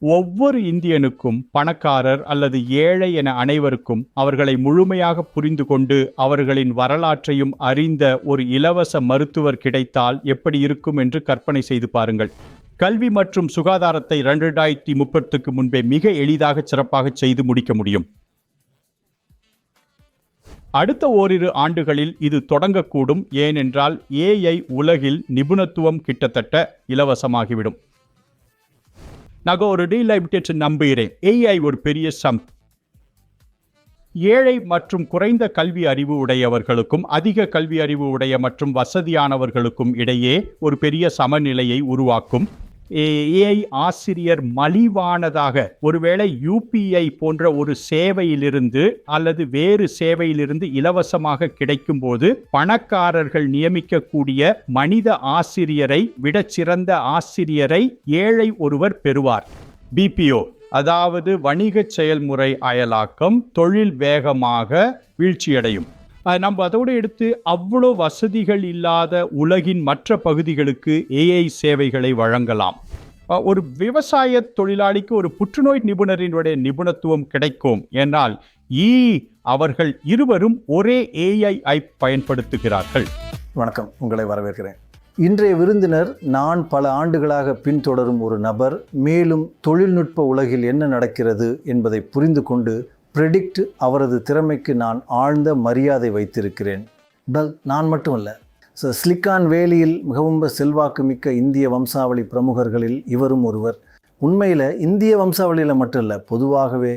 ஒவ்வொரு இந்தியனுக்கும், பணக்காரர் அல்லது ஏழை என அனைவருக்கும், அவர்களை முழுமையாக புரிந்து கொண்டு அவர்களின் வரலாற்றையும் அறிந்த ஒரு இலவச மருத்துவர் கிடைத்தால் எப்படி இருக்கும் என்று கற்பனை செய்து பாருங்கள். கல்வி மற்றும் சுகாதாரத்தை 2030க்கு முன்பே மிக எளிதாக சிறப்பாக செய்து முடிக்க முடியும். அடுத்த ஓரிரு ஆண்டுகளில் இது தொடங்கக்கூடும். ஏனென்றால் AI உலகில் நிபுணத்துவம் கிட்டத்தட்ட இலவசமாகிவிடும். நான் ஒரு டீலைபிட்டேஷன் நம்புகிறேன். AI ஒரு பெரிய ஏழை மற்றும் குறைந்த கல்வி அறிவு உடையவர்களுக்கும் அதிக கல்வி அறிவு உடைய மற்றும் வசதியானவர்களுக்கும் இடையே ஒரு பெரிய சமநிலையை உருவாக்கும். AI ஆசிரியர் மலிவானதாக, ஒருவேளை UPI போன்ற ஒரு சேவையிலிருந்து அல்லது வேறு சேவையிலிருந்து இலவசமாக கிடைக்கும் போது பணக்காரர்கள் நியமிக்கக்கூடிய மனித ஆசிரியரை விட சிறந்த ஆசிரியரை ஏழை ஒருவர் பெறுவார். BPO, அதாவது வணிக செயல்முறை அயலாக்கம், தொழில் வேகமாக வீழ்ச்சியடையும். நம்ம அதோடு எடுத்து அவ்வளோ வசதிகள் இல்லாத உலகின் மற்ற பகுதிகளுக்கு AI சேவைகளை வழங்கலாம். ஒரு விவசாய தொழிலாளிக்கு ஒரு புற்றுநோய் நிபுணரினுடைய நிபுணத்துவம் கிடைக்கும் என்றால் அவர்கள் இருவரும் ஒரே AI பயன்படுத்துகிறார்கள். வணக்கம், உங்களை வரவேற்கிறேன். இன்றைய விருந்தினர் நான் பல ஆண்டுகளாக பின்தொடரும் ஒரு நபர். மேலும் தொழில்நுட்ப உலகில் என்ன நடக்கிறது என்பதை புரிந்து கொண்டு ப்ரெடிக்ட் அவரது திறமைக்கு நான் ஆழ்ந்த மரியாதை வைத்திருக்கிறேன். நான் மட்டுமல்ல, சிலிக்கான் வேலியில் மிகவும் செல்வாக்கு மிக்க இந்திய வம்சாவளி பிரமுகர்களில் இவரும் ஒருவர். உண்மையில் இந்திய வம்சாவளியில் மட்டும் இல்லை, பொதுவாகவே.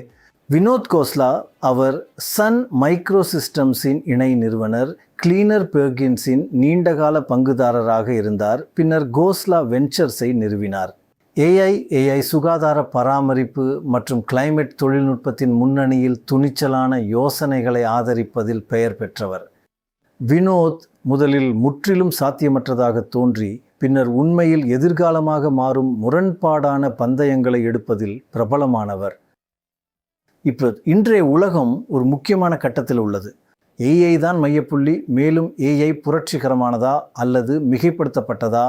வினோத் கோஸ்லா அவர் சன் மைக்ரோ சிஸ்டம்ஸின் இணை நிறுவனர், கிளீனர் பெர்கின்ஸின் நீண்டகால பங்குதாரராக இருந்தார். பின்னர் கோஸ்லா வெஞ்சர்ஸை நிறுவினார். AI சுகாதார பராமரிப்பு மற்றும் கிளைமேட் தொழில்நுட்பத்தின் முன்னணியில் துணிச்சலான யோசனைகளை ஆதரிப்பதில் பெயர் பெற்றவர். வினோத் முதலில் முற்றிலும் சாத்தியமற்றதாக தோன்றி பின்னர் உண்மையில் எதிர்காலமாக மாறும் முரண்பாடான பந்தயங்களை எடுப்பதில் பிரபலமானவர். இப்போ இன்றைய உலகம் ஒரு முக்கியமான கட்டத்தில் உள்ளது. AI தான் மையப்புள்ளி. மேலும் AI புரட்சிகரமானதா அல்லது மிகைப்படுத்தப்பட்டதா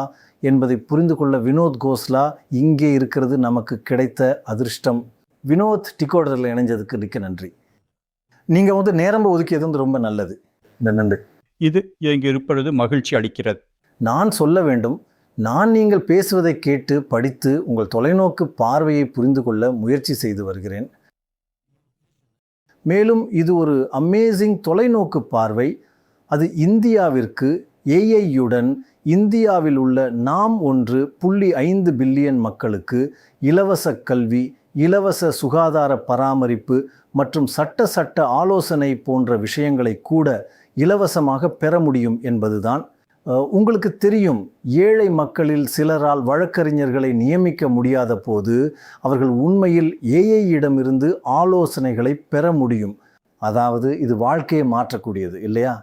என்பதை புரிந்து கொள்ள வினோத் கோஸ்லா இங்கே இருக்கிறது நமக்கு கிடைத்த அதிர்ஷ்டம். வினோத், டிகோடரில் இணைஞ்சதுக்கு மிக்க நன்றி. நீங்கள் நேரம் ஒதுக்கியது ரொம்ப நல்லது. நன்றி. இது இங்கே இருப்பது மகிழ்ச்சி அளிக்கிறது. நான் சொல்ல வேண்டும், நான் நீங்கள் பேசுவதை கேட்டு படித்து உங்கள் தொலைநோக்கு பார்வையை புரிந்து கொள்ள முயற்சி செய்து வருகிறேன். மேலும் இது ஒரு அமேசிங் தொலைநோக்கு பார்வை. அது இந்தியாவிற்கு AI-யுடன் இந்தியாவில் உள்ள நாம் 1.5 பில்லியன் மக்களுக்கு இலவச கல்வி, இலவச சுகாதார பராமரிப்பு மற்றும் சட்ட ஆலோசனை போன்ற விஷயங்களை கூட இலவசமாக பெற முடியும் என்பதுதான். உங்களுக்கு தெரியும், ஏழை மக்களில் சிலரால் வழக்கறிஞர்களை நியமிக்க முடியாத போது அவர்கள் உண்மையில் AI-இடமிருந்து ஆலோசனைகளை பெற முடியும். அதாவது இது வாழ்க்கையை மாற்றக்கூடியது இல்லையா?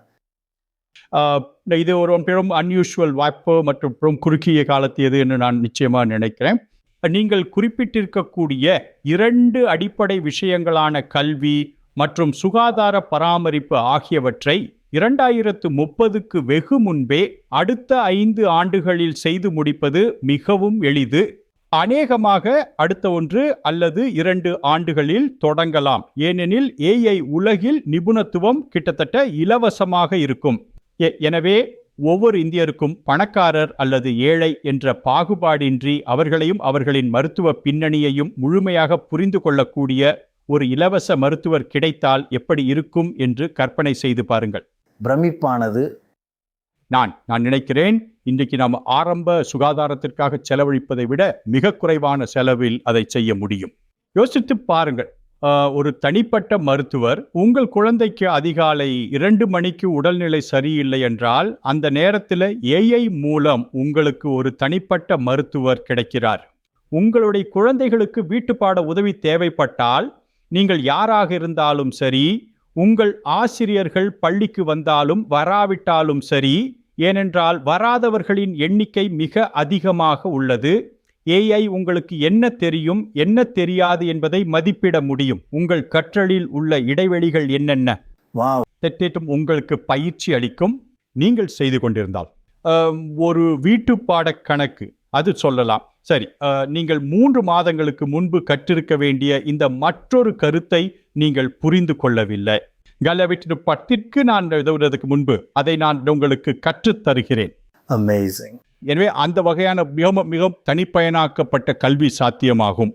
இது ஒரு பெரும் அன்யூஷுவல் வாய்ப்பு மற்றும் குறுகிய காலத்தியது என்று நான் நிச்சயமாக நினைக்கிறேன். நீங்கள் குறிப்பிட்டிருக்கக்கூடிய 2 அடிப்படை விஷயங்களான கல்வி மற்றும் சுகாதார பராமரிப்பு ஆகியவற்றை 2030க்கு வெகு முன்பே அடுத்த 5 ஆண்டுகளில் செய்து முடிப்பது மிகவும் எளிது. அநேகமாக அடுத்த 1 அல்லது 2 ஆண்டுகளில் தொடங்கலாம். ஏனெனில் AI உலகில் நிபுணத்துவம் கிட்டத்தட்ட இலவசமாக இருக்கும். எனவே ஒவ்வொரு இந்தியருக்கும் பணக்காரர் அல்லது ஏழை என்ற பாகுபாடின்றி அவர்களையும் அவர்களின் மருத்துவ பின்னணியையும் முழுமையாக புரிந்து கொள்ளக்கூடிய ஒரு இலவச மருத்துவர் கிடைத்தால் எப்படி இருக்கும் என்று கற்பனை செய்து பாருங்கள். பிரமிப்பானது. நான் நினைக்கிறேன், இன்றைக்கு நாம் ஆரம்ப சுகாதாரத்திற்காக செலவழிப்பதை விட மிக குறைவான செலவில் அதை செய்ய முடியும். யோசித்து பாருங்கள், ஒரு தனிப்பட்ட மருத்துவர் உங்கள் குழந்தைக்கு அதிகாலை 2 மணிக்கு உடல்நிலை சரியில்லை என்றால் அந்த நேரத்தில் AI மூலம் உங்களுக்கு ஒரு தனிப்பட்ட மருத்துவர் கிடைக்கிறார். உங்களுடைய குழந்தைகளுக்கு வீட்டுப்பாட உதவி தேவைப்பட்டால் நீங்கள் யாராக இருந்தாலும் சரி, உங்கள் ஆசிரியர்கள் பள்ளிக்கு வந்தாலும் வராவிட்டாலும் சரி, ஏனென்றால் வராதவர்களின் எண்ணிக்கை மிக அதிகமாக உள்ளது. AI உங்களுக்கு என்ன தெரியும், என்ன தெரியாது என்பதை மதிப்பிட முடியும். உங்கள் கற்றலில் உள்ள இடைவெளிகள் என்னென்ன தெற்றும் உங்களுக்கு பயிற்சி அளிக்கும். நீங்கள் செய்து கொண்டிருந்தால் ஒரு வீட்டுப்பாட கணக்கு அது சொல்லலாம். சரி, நீங்கள் 3 மாதங்களுக்கு முன்பு கற்றிருக்க வேண்டிய இந்த மற்றொரு கருத்தை நீங்கள் புரிந்து கொள்ளவில்லை. கலவிட்டு பத்திற்கு நான் உதவுவதற்கு முன்பு அதை நான் உங்களுக்கு கற்றுத் தருகிறேன். அமேசிங். எனவே அந்த வகையான மிகவும் தனிப்பயனாக்கப்பட்ட கல்வி சாத்தியமாகும்.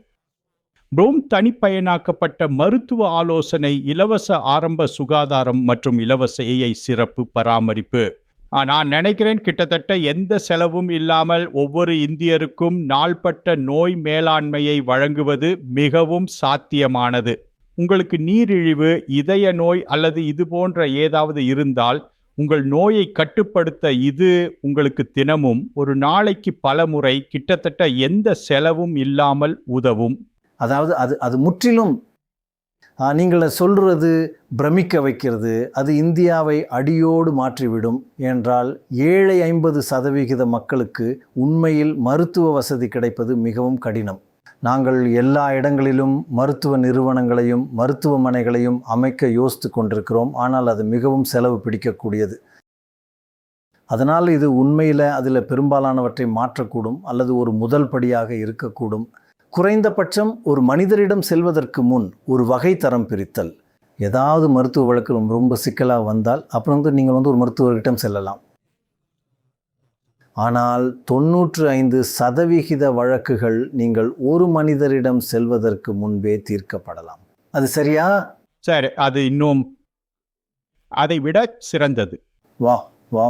மிகவும் தனிப்பயனாக்கப்பட்ட மருத்துவ ஆலோசனை, இலவச ஆரம்ப சுகாதாரம் மற்றும் இலவச AI சிறப்பு பராமரிப்பு. நான் நினைக்கிறேன் கிட்டத்தட்ட எந்த செலவும் இல்லாமல் ஒவ்வொரு இந்தியருக்கும் நாள்பட்ட நோய் மேலாண்மையை வழங்குவது மிகவும் சாத்தியமானது. உங்களுக்கு நீரிழிவு, இதய நோய் அல்லது இது போன்ற ஏதாவது இருந்தால் உங்கள் நோயை கட்டுப்படுத்த இது உங்களுக்கு தினமும் ஒரு நாளைக்கு பல முறை கிட்டத்தட்ட எந்த செலவும் இல்லாமல் உதவும். அதாவது அது முற்றிலும் நீங்கள் சொல்கிறது பிரமிக்க வைக்கிறது. அது இந்தியாவை அடியோடு மாற்றிவிடும் என்றால் 50% மக்களுக்கு உண்மையில் மருத்துவ வசதி கிடைப்பது மிகவும் கடினம். நாங்கள் எல்லா இடங்களிலும் மருத்துவ நிறுவனங்களையும் மருத்துவமனைகளையும் அமைக்க யோசித்து கொண்டிருக்கிறோம். ஆனால் அது மிகவும் செலவு பிடிக்கக்கூடியது. அதனால் இது உண்மையில் அதில் பெரும்பாலானவற்றை மாற்றக்கூடும் அல்லது ஒரு முதல் படியாக இருக்கக்கூடும். குறைந்தபட்சம் ஒரு மனிதரிடம் செல்வதற்கு முன் ஒரு வகை தரம் பிரித்தல். ஏதாவது மருத்துவ வழக்கு ரொம்ப சிக்கலாக வந்தால் அப்புறம் நீங்கள் ஒரு மருத்துவர்கிட்டம் செல்லலாம். ஆனால் 95% வழக்குகள் நீங்கள் ஒரு மனிதரிடம் செல்வதற்கு முன்பே தீர்க்கப்படலாம். அது சரியா? சரி, அது இன்னும் அதை விட சிறந்தது. வா வா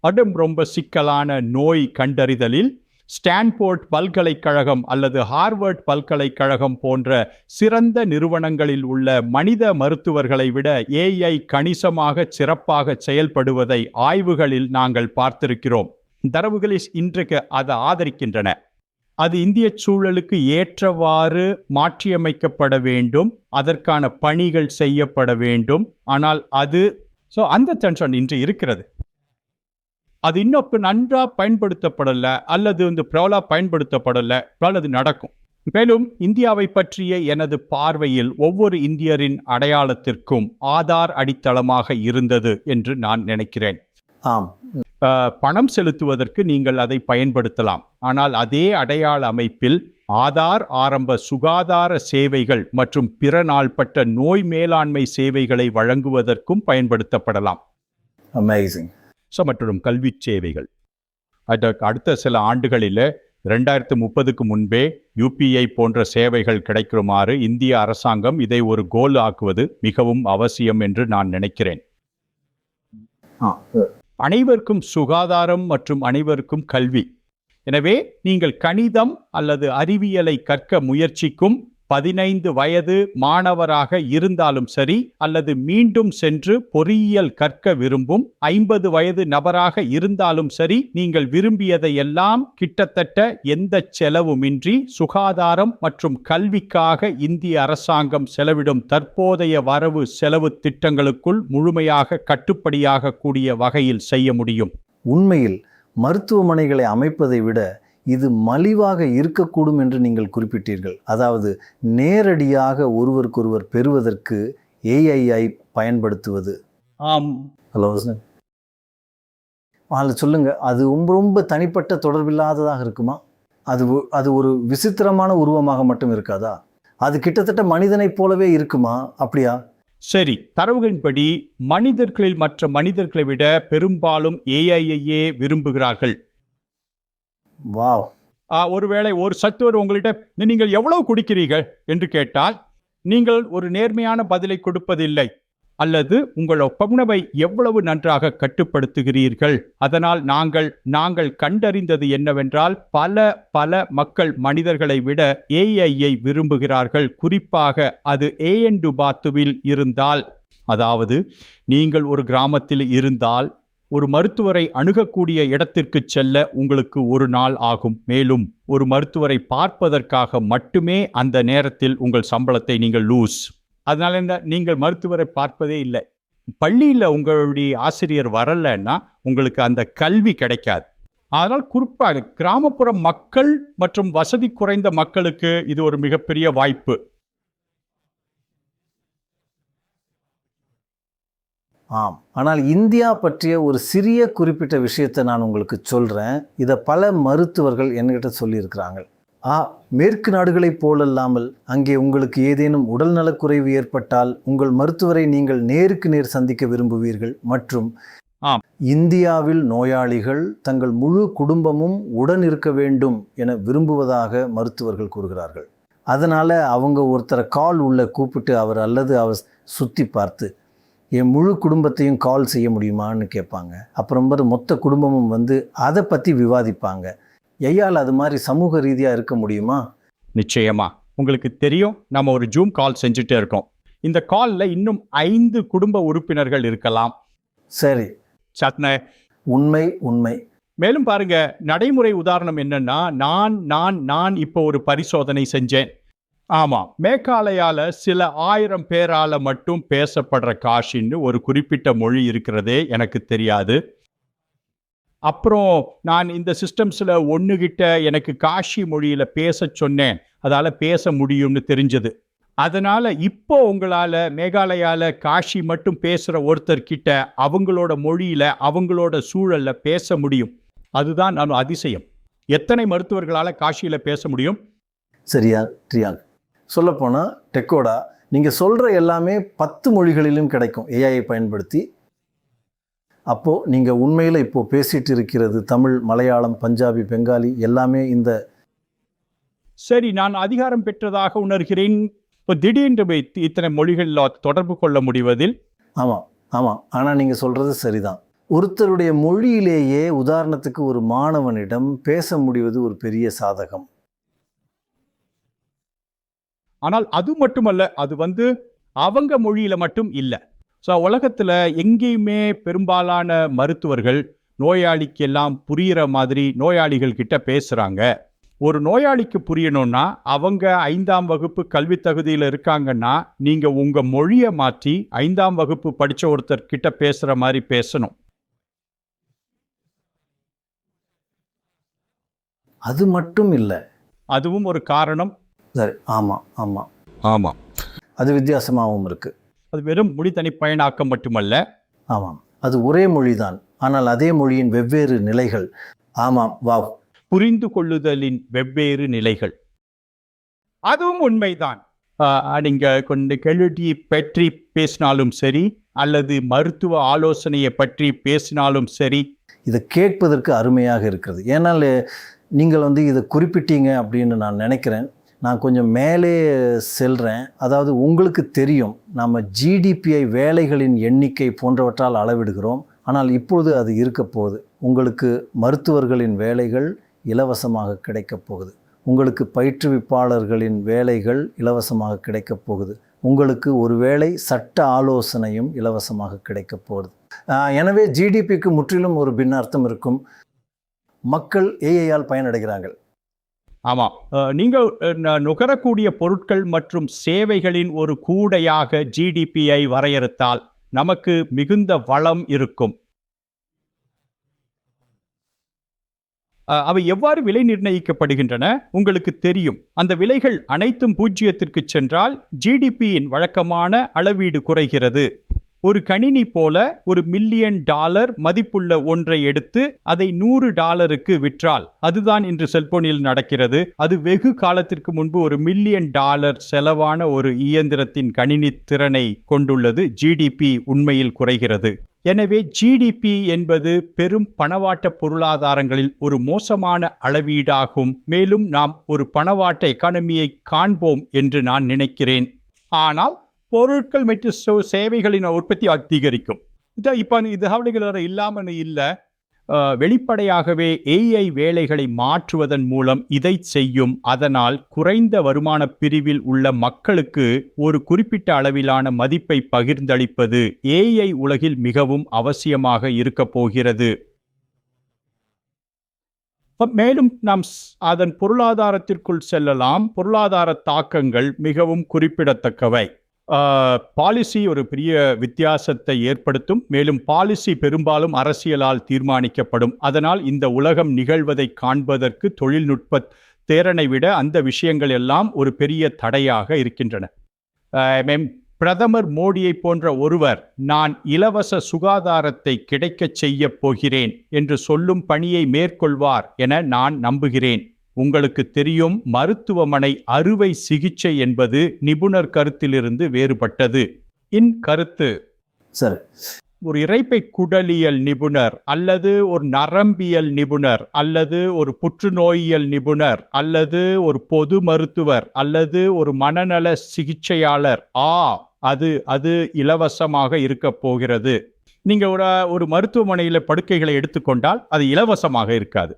அதுவும் ரொம்ப சிக்கலான நோய் கண்டறிதலில் ஸ்டான்போர்ட் பல்கலைக்கழகம் அல்லது ஹார்வர்ட் பல்கலைக்கழகம் போன்ற சிறந்த நிறுவனங்களில் உள்ள மனித மருத்துவர்களை விட AI கணிசமாக சிறப்பாக செயல்படுவதை ஆய்வுகளில் நாங்கள் பார்த்திருக்கிறோம். தரவுகளில் இன்றைக்கு அதை ஆதரிக்கின்றன. அது இந்திய சூழலுக்கு ஏற்றவாறு மாற்றியமைக்கப்பட வேண்டும், அதற்கான பணிகள் செய்யப்பட வேண்டும். ஆனால் அந்த டென்ஷன் இன்று இருக்கிறது. அது இன்னும் நன்றாக பயன்படுத்தப்படலை அல்லது பிரபலமாக பயன்படுத்தப்படலை. அது நடக்கும். மேலும் இந்தியாவை பற்றிய எனது பார்வையில் ஒவ்வொரு இந்தியரின் அடையாளத்திற்கும் ஆதார் அடித்தளமாக இருந்தது என்று நான் நினைக்கிறேன். ஆம், பணம் செலுத்துவதற்கு நீங்கள் அதை பயன்படுத்தலாம். ஆனால் அதே அடையாள அமைப்பில் ஆதார் ஆரம்ப சுகாதார சேவைகள் மற்றும் பிற நாள்பட்ட நோய் மேலாண்மை சேவைகளை வழங்குவதற்கும் பயன்படுத்தப்படலாம். அமேசிங். மற்றும் கல்வி சேவைகள் அதற்கு அடுத்த சில ஆண்டுகளில் 2030க்கு முன்பே UPI போன்ற சேவைகள் கிடைக்குமாறு இந்திய அரசாங்கம் இதை ஒரு கோல் ஆக்குவது மிகவும் அவசியம் என்று நான் நினைக்கிறேன். அனைவருக்கும் சுகாதாரம் மற்றும் அனைவருக்கும் கல்வி. எனவே நீங்கள் கணிதம் அல்லது அறிவியலை கற்க முயற்சிக்கும் 15 வயது மாணவராக இருந்தாலும் சரி, அல்லது மீண்டும் சென்று பொறியியல் கற்க விரும்பும் 50 வயது நபராக இருந்தாலும் சரி, நீங்கள் விரும்பியதை எல்லாம் கிட்டத்தட்ட எந்த செலவுமின்றி சுகாதாரம் மற்றும் கல்விக்காக இந்திய அரசாங்கம் செலவிடும் தற்போதைய வரவு செலவு திட்டங்களுக்குள் முழுமையாக கட்டுப்படியாக கூடிய வகையில் செய்ய முடியும். உண்மையில் மருத்துவமனைகளை அமைப்பதை விட இது மலிவாக இருக்கக்கூடும் என்று நீங்கள் குறிப்பிட்டீர்கள். அதாவது நேரடியாக ஒருவருக்கொருவர் பெறுவதற்கு AI பயன்படுத்துவது. ஆம். ஹலோ, சொல்லுங்க, அது ரொம்ப தனிப்பட்ட தொடர்பில்லாததாக இருக்குமா? அது ஒரு விசித்திரமான உருவமாக மட்டும் இருக்காதா? அது கிட்டத்தட்ட மனிதனைப் போலவே இருக்குமா? அப்படியா? சரி, தரவுகளின்படி மனிதர்களில் மற்ற மனிதர்களை விட பெரும்பாலும் AI விரும்புகிறார்கள். வாவ். ஒருவேளை ஒரு சத்துவர் உங்கள்கிட்ட நீங்கள் எவ்வளவு குடிக்கிறீர்கள் என்று கேட்டால் நீங்கள் ஒரு நேர்மையான பதிலை கொடுப்பதில்லை. அல்லது உங்கள் உணவை எவ்வளவு நன்றாக கட்டுப்படுத்துகிறீர்கள். அதனால் நாங்கள் கண்டறிந்தது என்னவென்றால் பல மக்கள் மனிதர்களை விட AI விரும்புகிறார்கள். குறிப்பாக அது ஏஎன்டுபாத்துவில் இருந்தால், அதாவது நீங்கள் ஒரு கிராமத்தில் இருந்தால் ஒரு மருத்துவரை அணுகக்கூடிய இடத்திற்கு செல்ல உங்களுக்கு ஒரு நாள் ஆகும். மேலும் ஒரு மருத்துவரை பார்ப்பதற்காக மட்டுமே அந்த நேரத்தில் உங்கள் சம்பளத்தை நீங்கள் லூஸ். அதனால நீங்கள் மருத்துவரை பார்ப்பதே இல்லை. பள்ளியில் உங்களுடைய ஆசிரியர் வரலைன்னா உங்களுக்கு அந்த கல்வி கிடைக்காது. அதனால் குறிப்பாக கிராமப்புற மக்கள் மற்றும் வசதி குறைந்த மக்களுக்கு இது ஒரு மிகப்பெரிய வாய்ப்பு. ஆம். ஆனால் இந்தியா பற்றிய ஒரு சிறிய குறிப்பிட்ட விஷயத்தை நான் உங்களுக்கு சொல்கிறேன். இதை பல மருத்துவர்கள் என்கிட்ட சொல்லியிருக்கிறாங்க. மேற்கு நாடுகளைப் போலல்லாமல் அங்கே உங்களுக்கு ஏதேனும் உடல் நலக்குறைவு ஏற்பட்டால் உங்கள் மருத்துவரை நீங்கள் நேருக்கு நேர் சந்திக்க விரும்புவீர்கள். மற்றும் இந்தியாவில் நோயாளிகள் தங்கள் முழு குடும்பமும் உடன் இருக்க வேண்டும் என விரும்புவதாக மருத்துவர்கள் கூறுகிறார்கள். அதனால் அவங்க ஒருத்தரை கால் உள்ள கூப்பிட்டு அவர் சுற்றி பார்த்து என் முழு குடும்பத்தையும் கால் செய்ய முடியுமான்னு கேட்பாங்க. அப்புறம் மொத்த குடும்பமும் அதை பற்றி விவாதிப்பாங்க. ஐயால் அது மாதிரி சமூக ரீதியாக இருக்க முடியுமா? நிச்சயமா. உங்களுக்கு தெரியும், நம்ம ஒரு ஜூம் கால் செஞ்சுட்டே இருக்கோம். இந்த காலில் இன்னும் 5 குடும்ப உறுப்பினர்கள் இருக்கலாம். சரி, சத்ன உண்மை உண்மை. மேலும் பாருங்க, நடைமுறை உதாரணம் என்னன்னா, நான் இப்போ ஒரு பரிசோதனை செஞ்சேன். ஆமா, மேகாலயால சில 1000 பேரால மட்டும் பேசப்படுற காஷின்னு ஒரு குறிப்பிட்ட மொழி இருக்கிறதே எனக்கு தெரியாது. அப்புறம் நான் இந்த சிஸ்டம்ஸில் ஒன்றுகிட்ட எனக்கு காஷி மொழியில் பேச சொன்னேன், அதால் பேச முடியும்னு தெரிஞ்சது. அதனால் இப்போ உங்களால் மேகாலயாவில் காஷி மட்டும் பேசுகிற ஒருத்தர்கிட்ட அவங்களோட மொழியில் அவங்களோட சூழலில் பேச முடியும். அதுதான் நான் அதிசயம். எத்தனை மருத்துவர்களால் காஷியில் பேச முடியும்? சரியா ட்ரியாங். சொல்லப்போனால் டெக்கோடா நீங்கள் சொல்கிற எல்லாமே 10 மொழிகளிலும் கிடைக்கும் ஏஐயை பயன்படுத்தி. அப்போது நீங்கள் உண்மையில் இப்போது பேசிகிட்டு இருக்கிறது தமிழ், மலையாளம், பஞ்சாபி, பெங்காலி எல்லாமே இந்த. சரி, நான் அதிகாரம் பெற்றதாக உணர்கிறேன். இப்போ திடீரென்று இத்தனை மொழிகளில் தொடர்பு கொள்ள முடிவதில். ஆமாம். ஆனால் நீங்கள் சொல்கிறது சரிதான். ஒருத்தருடைய மொழியிலேயே உதாரணத்துக்கு ஒரு மாணவனிடம் பேச முடிவது ஒரு பெரிய சாதகம். ஆனால் அது மட்டுமல்ல, அது அவங்க மொழியில் மட்டும் இல்லை. ஸோ உலகத்தில் எங்கேயுமே பெரும்பாலான மருத்துவர்கள் நோயாளிக்கு எல்லாம் புரிகிற மாதிரி நோயாளிகள் கிட்ட பேசுகிறாங்க. ஒரு நோயாளிக்கு புரியணும்னா அவங்க 5ஆம் வகுப்பு கல்வி தகுதியில் இருக்காங்கன்னா நீங்கள் உங்கள் மொழியை மாற்றி 5ஆம் வகுப்பு படித்த ஒருத்தர் கிட்ட பேசுகிற மாதிரி பேசணும். அது மட்டும் இல்லை, அதுவும் ஒரு காரணம். சரி, ஆமாம். அது வித்தியாசமாகவும் இருக்குது. அது வெறும் மொழி தனிப்பயனாக்கம் மட்டுமல்ல. ஆமாம், அது ஒரே மொழிதான், ஆனால் அதே மொழியின் வெவ்வேறு நிலைகள். ஆமாம், வாவ். புரிந்து கொள்ளுதலின் வெவ்வேறு நிலைகள். அதுவும் உண்மைதான். நீங்கள் கொஞ்சம் கேள்வி பற்றி பேசினாலும் சரி, அல்லது மருத்துவ ஆலோசனையை பற்றி பேசினாலும் சரி, இதை கேட்பதற்கு அருமையாக இருக்கிறது. ஏன்னால் நீங்கள் இதை குறிப்பிட்டீங்க அப்படின்னு நான் நினைக்கிறேன். நான் கொஞ்சம் மேலே செல்கிறேன். அதாவது உங்களுக்கு தெரியும், நம்ம ஜிடிபிஐ வேலைகளின் எண்ணிக்கை போன்றவற்றால் அளவிடுகிறோம். ஆனால் இப்பொழுது அது இருக்க போகுது. உங்களுக்கு மருத்துவர்களின் வேலைகள் இலவசமாக கிடைக்கப் போகுது. உங்களுக்கு பயிற்றுவிப்பாளர்களின் வேலைகள் இலவசமாக கிடைக்கப் போகுது. உங்களுக்கு ஒரு வேளை சட்ட ஆலோசனையும் இலவசமாக கிடைக்கப் போகுது. எனவே ஜிடிபிக்கு முற்றிலும் ஒரு பின்ன அர்த்தம் இருக்கும். மக்கள் ஏஐயால் பயனடைகிறார்கள். ஆமாம், நீங்கள் நுகரக்கூடிய பொருட்கள் மற்றும் சேவைகளின் ஒரு கூடையாக ஜிடிபியை வரையறுத்தால் நமக்கு மிகுந்த வளம் இருக்கும். அவை எவ்வாறு விலை நிர்ணயிக்கப்படுகின்றன உங்களுக்கு தெரியும். அந்த விலைகள் அனைத்தும் 0க்கு சென்றால் ஜிடிபியின் வழக்கமான அளவீடு குறைகிறது. ஒரு கணினி போல $1 மில்லியன் மதிப்புள்ள ஒன்றை எடுத்து அதை $100க்கு விற்றால், அதுதான் இன்று செல்போனில் நடக்கிறது. அது வெகு காலத்திற்கு முன்பு $1 மில்லியன் செலவான ஒரு இயந்திரத்தின் கணினி திறனை கொண்டுள்ளது. ஜிடிபி உண்மையில் குறைகிறது. எனவே ஜிடிபி என்பது பெரும் பணவாட்ட பொருளாதாரங்களில் ஒரு மோசமான அளவீடாகும். மேலும் நாம் ஒரு பணவாட்ட எக்கானமியை காண்போம் என்று நான் நினைக்கிறேன். ஆனால் பொருட்கள் மற்றும் சேவைகளின் உற்பத்தி அதிகரிக்கும். இப்போ இது அவளிகள் இல்லாமல் இல்லை. வெளிப்படையாகவே ஏஐ வேலைகளை மாற்றுவதன் மூலம் இதை செய்யும். அதனால் குறைந்த வருமான பிரிவில் உள்ள மக்களுக்கு ஒரு குறிப்பிட்ட அளவிலான மதிப்பை பகிர்ந்தளிப்பது ஏஐ உலகில் மிகவும் அவசியமாக இருக்க போகிறது. மேலும் நாம் அதன் பொருளாதாரத்திற்குள் செல்லலாம். பொருளாதார தாக்கங்கள் மிகவும் குறிப்பிடத்தக்கவை. பாலிசி ஒரு பெரிய வித்தியாசத்தை ஏற்படுத்தும். மேலும் பாலிசி பெரும்பாலும் அரசியலால் தீர்மானிக்கப்படும். அதனால் இந்த உலகம் நிகழ்வதை காண்பதற்கு தொழில்நுட்ப திறனை விட அந்த விஷயங்கள் எல்லாம் ஒரு பெரிய தடையாக இருக்கின்றன. பிரதமர் மோடியை போன்ற ஒருவர் நான் இலவச சுகாதாரத்தை கிடைக்கச் செய்ய போகிறேன் என்று சொல்லும் பணியை மேற்கொள்வார் என நான் நம்புகிறேன். உங்களுக்கு தெரியும், மருத்துவமனை அறுவை சிகிச்சை என்பது நிபுணர் கருத்திலிருந்து வேறுபட்டது. கருத்து சரி, ஒரு இரைப்பை குடலியல் நிபுணர் அல்லது ஒரு நரம்பியல் நிபுணர் அல்லது ஒரு புற்றுநோயியல் நிபுணர் அல்லது ஒரு பொது மருத்துவர் அல்லது ஒரு மனநல சிகிச்சையாளர் அது இலவசமாக இருக்க போகிறது. நீங்க ஒரு மருத்துவமனையில படுக்கைகளை எடுத்துக்கொண்டால் அது இலவசமாக இருக்காது.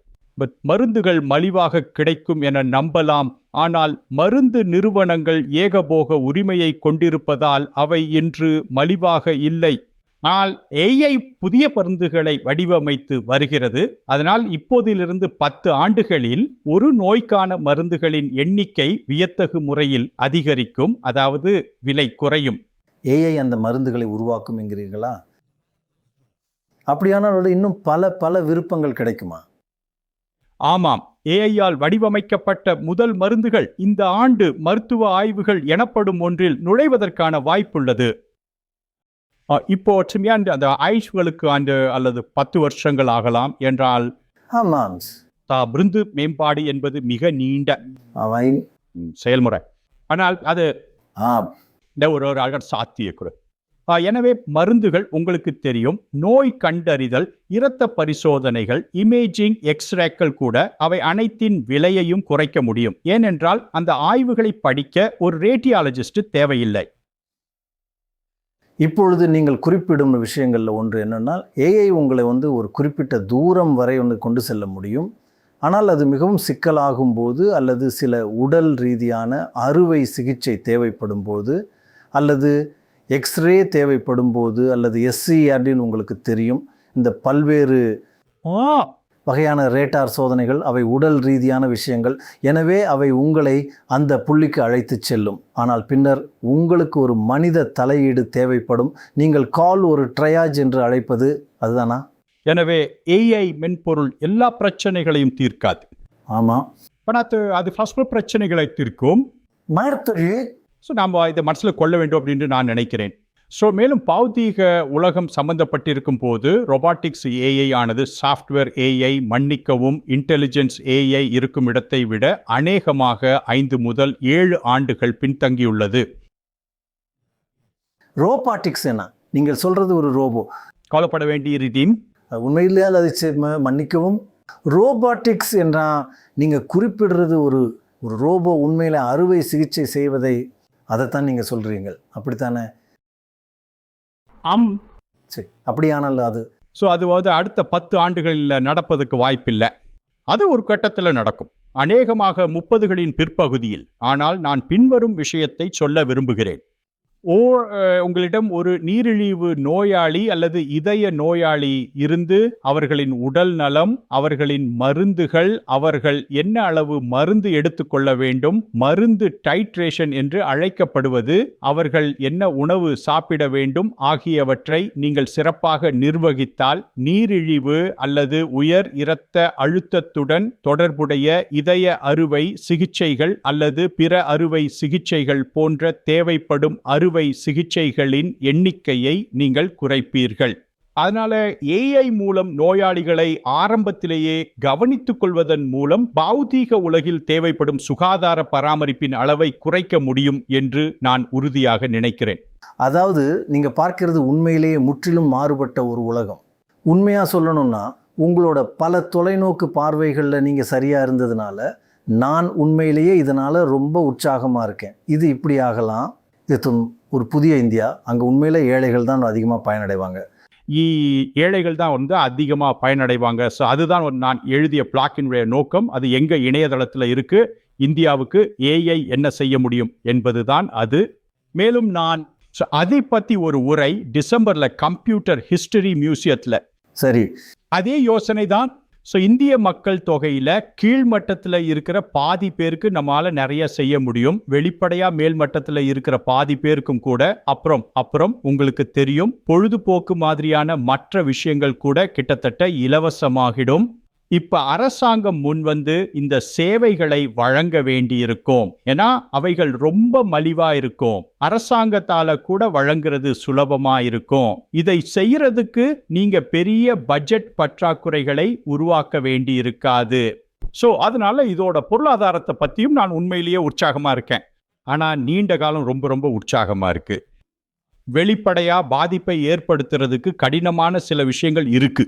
மருந்துகள் மலிவாக கிடைக்கும் என நம்பலாம். ஆனால் மருந்து நிறுவனங்கள் ஏகபோக உரிமையை கொண்டிருப்பதால் அவை இன்று மலிவாக இல்லை. ஆனால் AI புதிய மருந்துகளை வடிவமைத்து வருகிறது. அதனால் இப்போதிலிருந்து 10 ஆண்டுகளில் ஒரு நோய்க்கான மருந்துகளின் எண்ணிக்கை வியத்தகு முறையில் அதிகரிக்கும், அதாவது விலை குறையும். AI அந்த மருந்துகளை உருவாக்கும் என்கிறீர்களா? அப்படியானால் இன்னும் பல விருப்பங்கள் கிடைக்குமா? ஆமாம், AI-யால் வடிவமைக்கப்பட்ட முதல் மருந்துகள் இந்த ஆண்டு மருத்துவ ஆய்வுகள் எனப்படும் ஒன்றில் நுழைவதற்கான வாய்ப்புள்ளது. இப்போ அந்த ஆயுஷ்களுக்கு ஆண்டு அல்லது 10 வருஷங்கள் ஆகலாம். என்றால் ஆமாம், விருந்து மேம்பாடு என்பது மிக நீண்ட செயல்முறை. ஆனால் அது ஒரு சாத்தியக்கூறு. எனவே மருந்துகள் உங்களுக்கு தெரியும், நோய் கண்டறிதல், இரத்த பரிசோதனைகள், இமேஜிங், எக்ஸ்ரேக்கள் கூட அவை அனைத்தின் விலையையும் குறைக்க முடியும். ஏனென்றால் அந்த ஆய்வுகளை படிக்க ஒரு ரேடியாலஜிஸ்ட் தேவையில்லை. இப்பொழுது நீங்கள் குறிப்பிடும் விஷயங்களில் ஒன்று என்னென்னா, AI உங்களை ஒரு குறிப்பிட்ட தூரம் வரை கொண்டு செல்ல முடியும். ஆனால் அது மிகவும் சிக்கலாகும் போது அல்லது சில உடல் ரீதியான அறுவை சிகிச்சை தேவைப்படும் போது அல்லது எக்ஸ்ரே தேவைப்படும் போது அல்லது SCRDன்னு உங்களுக்கு தெரியும், இந்த பல்வேறு வகையான ரேட்டார் சோதனைகள், அவை உடல் ரீதியான விஷயங்கள். எனவே அவை உங்களை அந்த புள்ளிக்கு அழைத்து செல்லும். ஆனால் பின்னர் உங்களுக்கு ஒரு மனித தலையீடு தேவைப்படும். நீங்கள் ஒரு ட்ரையாஜ் என்று அழைப்பது அதுதானா? எனவே AI மென்பொருள் எல்லா பிரச்சனைகளையும் தீர்க்காது. ஆமாம், அது ஃபர்ஸ்ட் பிரச்சனைகளை தீர்க்கும். நாம் இதை மனசில் கொள்ள வேண்டும் அப்படின்னு நான் நினைக்கிறேன். மேலும் பௌதீக உலகம் சம்பந்தப்பட்டிருக்கும் போது ரொபாட்டிக்ஸ் AI ஆனது சாஃப்ட்வேர் AI, மன்னிக்கவும், இன்டெலிஜென்ஸ் AI இருக்கும் இடத்தை விட அநேகமாக 5 முதல் 7 ஆண்டுகள் பின்தங்கியுள்ளது. ரோபாட்டிக்ஸ் என்ன? நீங்கள் சொல்றது ஒரு ரோபோ. கவலைப்பட வேண்டிய ரீதியும் உண்மையிலே அது மன்னிக்கவும், ரோபாட்டிக்ஸ் என்றால் நீங்கள் குறிப்பிடுறது ஒரு ரோபோ உண்மையில அறுவை சிகிச்சை செய்வதை, அதைத்தான் நீங்கள் சொல்றீங்க, அப்படித்தானே? சரி, அப்படியானால் அது அடுத்த 10 ஆண்டுகளில் நடப்பதற்கு வாய்ப்பில்லை. அது ஒரு கட்டத்தில் நடக்கும், அநேகமாக 30களின் பிற்பகுதியில். ஆனால் நான் பின்வரும் விஷயத்தை சொல்ல விரும்புகிறேன். உங்களிடம் ஒரு நீரிழிவு நோயாளி அல்லது இதய நோயாளி இருந்து அவர்களின் உடல் நலம், அவர்களின் மருந்துகள், அவர்கள் என்ன அளவு மருந்து எடுத்துக்கொள்ள வேண்டும், மருந்து டைட்ரேஷன் என்று அழைக்கப்படுவது, அவர்கள் என்ன உணவு சாப்பிட வேண்டும் ஆகியவற்றை நீங்கள் சிறப்பாக நிர்வகித்தால் நீரிழிவு அல்லது உயர் இரத்த அழுத்தத்துடன் தொடர்புடைய இதய அறுவை சிகிச்சைகள் அல்லது பிற அறுவை சிகிச்சைகள் போன்ற தேவைப்படும் அறுவை சிகிச்சைகளின் எண்ணிக்கையை நீங்கள் குறைப்பீர்கள். அதனால AI மூலம் நோயாளிகளை ஆரம்பத்திலேயே கவனித்துக் கொள்வதன் மூலம் பௌதீக உலகில் தேவைப்படும் சுகாதார பராமரிப்பின் அளவை குறைக்க முடியும் என்று நான் உறுதியாக நினைக்கிறேன். அதாவது நீங்க பார்க்கிறது உண்மையிலேயே முற்றிலும் மாறுபட்ட ஒரு உலகம். உண்மையா சொல்லணும்னா உங்களோட பல தொலைநோக்கு பார்வைகளில் நீங்க சரியா இருந்ததுனால நான் உண்மையிலேயே இதனால ரொம்ப உற்சாகமா இருக்கேன். இது இப்படி ஆகலாம், இது ஒரு புதிய இந்தியா, அங்கே உண்மையில ஏழைகள் தான் அதிகமாக பயனடைவாங்க. ஏழைகள் தான் அதிகமாக பயனடைவாங்க. அதுதான் நான் எழுதிய பிளாக்கினுடைய நோக்கம். அது எங்க இணையதளத்தில் இருக்கு. இந்தியாவுக்கு AI என்ன செய்ய முடியும் என்பதுதான் அது. மேலும் நான் அதை பற்றி ஒரு உரை டிசம்பர்ல கம்ப்யூட்டர் ஹிஸ்டரி மியூசியத்தில். சரி, அதே யோசனை தான். இந்திய மக்கள் தொகையில கீழ்மட்டத்தில் இருக்கிற பாதி பேருக்கு நம்மளால நிறைய செய்ய முடியும். வெளிப்படையா மேல்மட்டத்தில் இருக்கிற பாதி பேருக்கும் கூட அப்புறம் உங்களுக்கு தெரியும், பொழுதுபோக்கு மாதிரியான மற்ற விஷயங்கள் கூட கிட்டத்தட்ட இலவசமாகிடும். இப்ப அரசாங்கம் முன்வந்து இந்த சேவைகளை வழங்க வேண்டியிருக்கும். ஏன்னா அவைகள் ரொம்ப மலிவா இருக்கும். அரசாங்கத்தால கூட வழங்குறது சுலபமா இருக்கும். இதை செய்யறதுக்கு நீங்க பெரிய பட்ஜெட் பற்றாக்குறைகளை உருவாக்க வேண்டி இருக்காது. ஸோ அதனால இதோட பொருளாதாரத்தை பற்றியும் நான் உண்மையிலேயே உற்சாகமாக இருக்கேன். ஆனால் நீண்ட காலம் ரொம்ப ரொம்ப உற்சாகமாக இருக்கு. வெளிப்படையா பாதிப்பை ஏற்படுத்துறதுக்கு கடினமான சில விஷயங்கள் இருக்கு.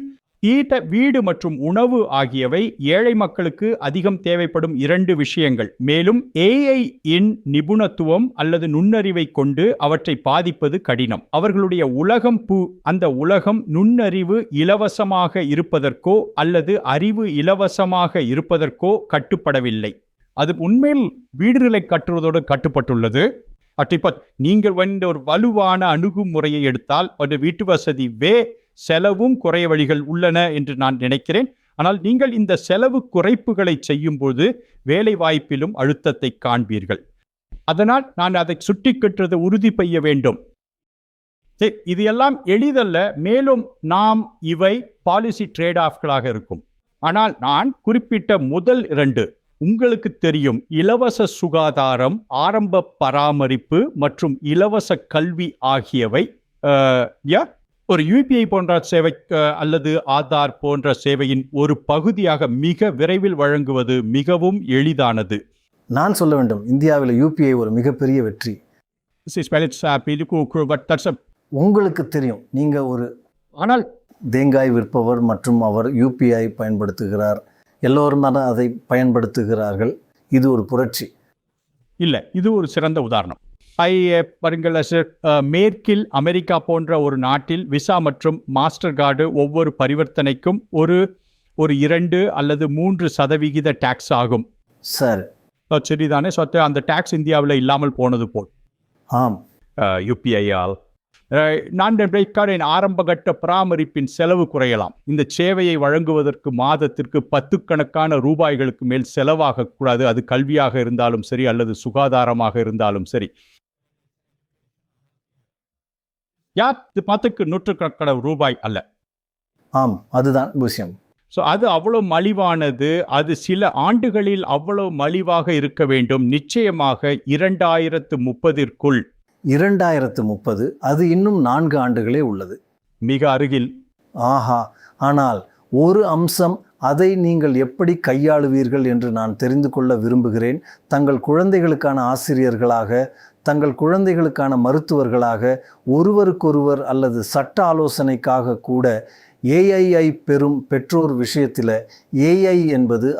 வீடு மற்றும் உணவு ஆகியவை ஏழை மக்களுக்கு அதிகம் தேவைப்படும் 2 விஷயங்கள். மேலும் AI இன் நிபுணத்துவம் அல்லது நுண்ணறிவை கொண்டு அவற்றை பாதிப்பது கடினம். அவர்களுடைய உலகம் அந்த உலகம் நுண்ணறிவு இலவசமாக இருப்பதற்கோ அல்லது அறிவு இலவசமாக இருப்பதற்கோ கட்டுப்படவில்லை. அது உண்மையில் வீடுகளை கட்டுவதோடு கட்டுப்பட்டுள்ளது. நீங்கள் ஒரு வலுவான அணுகுமுறையை எடுத்தால் ஒரு வீட்டு வசதி செலவும் குறைய வழிகள் உள்ளன என்று நான் நினைக்கிறேன். ஆனால் நீங்கள் இந்த செலவு குறைப்புகளை செய்யும்போது வேலை வாய்ப்பிலும் அழுத்தத்தை காண்பீர்கள். அதனால் நான் அதை சுட்டிக்கட்டுறதை உறுதி செய்ய வேண்டும். இது எல்லாம் எளிதல்ல. மேலும் நாம் இவை பாலிசி ட்ரேட் ஆஃப்களாக இருக்கும். ஆனால் நான் குறிப்பிட்ட முதல் 2 உங்களுக்கு தெரியும், இலவச சுகாதாரம், ஆரம்ப பராமரிப்பு மற்றும் இலவச கல்வி ஆகியவை ஒரு UPI போன்ற சேவை அல்லது ஆதார் போன்ற சேவையின் ஒரு பகுதியாக மிக விரைவில் வழங்குவது மிகவும் எளிதானது. நான் சொல்ல வேண்டும், இந்தியாவில் UPI ஒரு மிகப்பெரிய வெற்றி. உங்களுக்கு தெரியும், நீங்க ஒரு ஆனால் தேங்காய் விற்பவர் மற்றும் அவர் UPI பயன்படுத்துகிறார். எல்லோரும் அதை பயன்படுத்துகிறார்கள். இது ஒரு புரட்சி இல்லை, இது ஒரு சிறந்த உதாரணம். பாருங்கள், மேற்கில் அமெரிக்கா போன்ற ஒரு நாட்டில் விசா மற்றும் மாஸ்டர் கார்டு ஒவ்வொரு பரிவர்த்தனைக்கும் ஒரு 2 அல்லது 3% டாக்ஸ் ஆகும். சார் சரிதானே? அந்த டாக்ஸ் இந்தியாவில் இல்லாமல் போனது போல். ஆம், UPI-ஆல் நான் ஆரம்பகட்ட பராமரிப்பின் செலவு குறையலாம். இந்த சேவையை வழங்குவதற்கு மாதத்திற்கு 10 கணக்கான ரூபாய்களுக்கு மேல் செலவாகக்கூடாது. அது கல்வியாக இருந்தாலும் சரி அல்லது சுகாதாரமாக இருந்தாலும் சரி. 10க்கு 100 ரூபாய் அல்ல. ஆம், அதுதான் விஷயம். அது அவ்வளவு மலிவானது. அது சில ஆண்டுகளில் அவ்வளவு மலிவாக இருக்க வேண்டும். நிச்சயமாக 2030ற்குள் 2030, அது இன்னும் 4 ஆண்டுகளே உள்ளது. மிக அருகில். ஆஹா, ஆனால் ஒரு அம்சம், அதை நீங்கள் எப்படி கையாளுவீர்கள் என்று நான் தெரிந்து கொள்ள விரும்புகிறேன். தங்கள் குழந்தைகளுக்கான ஆசிரியர்களாக, தங்கள் குழந்தைகளுக்கான மருத்துவர்களாக, ஒருவருக்கொருவர் அல்லது சட்ட ஆலோசனைக்காக கூட AI பெறும் பெற்றோர் விஷயத்தில் AI என்பது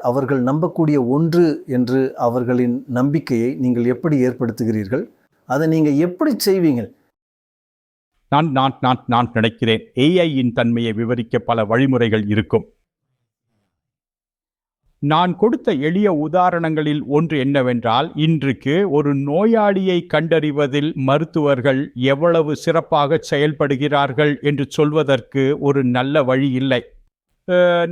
அவர்கள் நம்பக்கூடிய ஒன்று என்று அவர்களின் நம்பிக்கையை நீங்கள் எப்படி ஏற்படுத்துகிறீர்கள்? அதை நீங்கள் எப்படி செய்வீங்க? நான் நினைக்கிறேன் AI-யின் தன்மையை விவரிக்க பல வழிமுறைகள் இருக்கும். நான் கொடுத்த எளிய உதாரணங்களில் ஒன்று என்னவென்றால், இன்றைக்கு ஒரு நோயாளியை கண்டறிவதில் மருத்துவர்கள் எவ்வளவு சிறப்பாக செயல்படுகிறார்கள் என்று சொல்வதற்கு ஒரு நல்ல வழி இல்லை.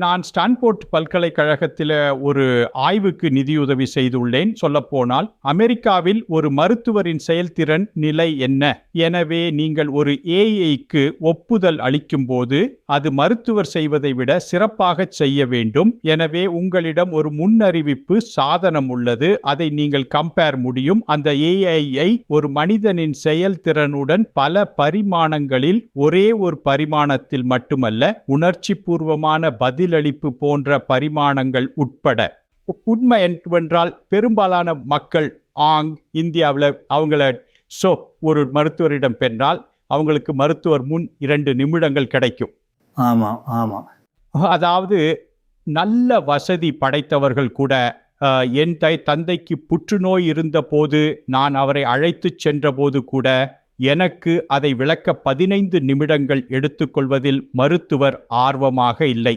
நான் ஸ்டான்போர்ட் பல்கலைக்கழகத்தில் ஒரு ஆய்வுக்கு நிதியுதவி செய்துள்ளேன். சொல்லப்போனால் அமெரிக்காவில் ஒரு மருத்துவரின் செயல்திறன் நிலை என்ன? எனவே நீங்கள் ஒரு AI-க்கு ஒப்புதல் அளிக்கும் போது அது மருத்துவர் செய்வதை விட சிறப்பாக செய்ய வேண்டும். எனவே உங்களிடம் ஒரு முன்னறிவிப்பு சாதனம் உள்ளது. அதை நீங்கள் கம்பேர் முடியும். அந்த AI-ஐ ஒரு மனிதனின் செயல்திறனுடன் பல பரிமாணங்களில், ஒரே ஒரு பரிமாணத்தில் மட்டுமல்ல, உணர்ச்சி பூர்வமான பதிலளிப்பு போன்ற பரிமாணங்கள் உட்பட. உண்மை என்னவென்றால் பெரும்பாலான மக்கள் இந்தியாவில் ஒரு மருத்துவரிடம் பெற்றால் அவங்களுக்கு மருத்துவர் முன் 2 நிமிடங்கள் கிடைக்கும். ஆமாம் ஆமாம். அதாவது நல்ல வசதி படைத்தவர்கள் கூட, என் தந்தைக்கு புற்றுநோய் இருந்த போது நான் அவரை அழைத்து சென்ற போது கூட எனக்கு அதை விளக்க 15 நிமிடங்கள் எடுத்துக்கொள்வதில் மருத்துவர் ஆர்வமாக இல்லை.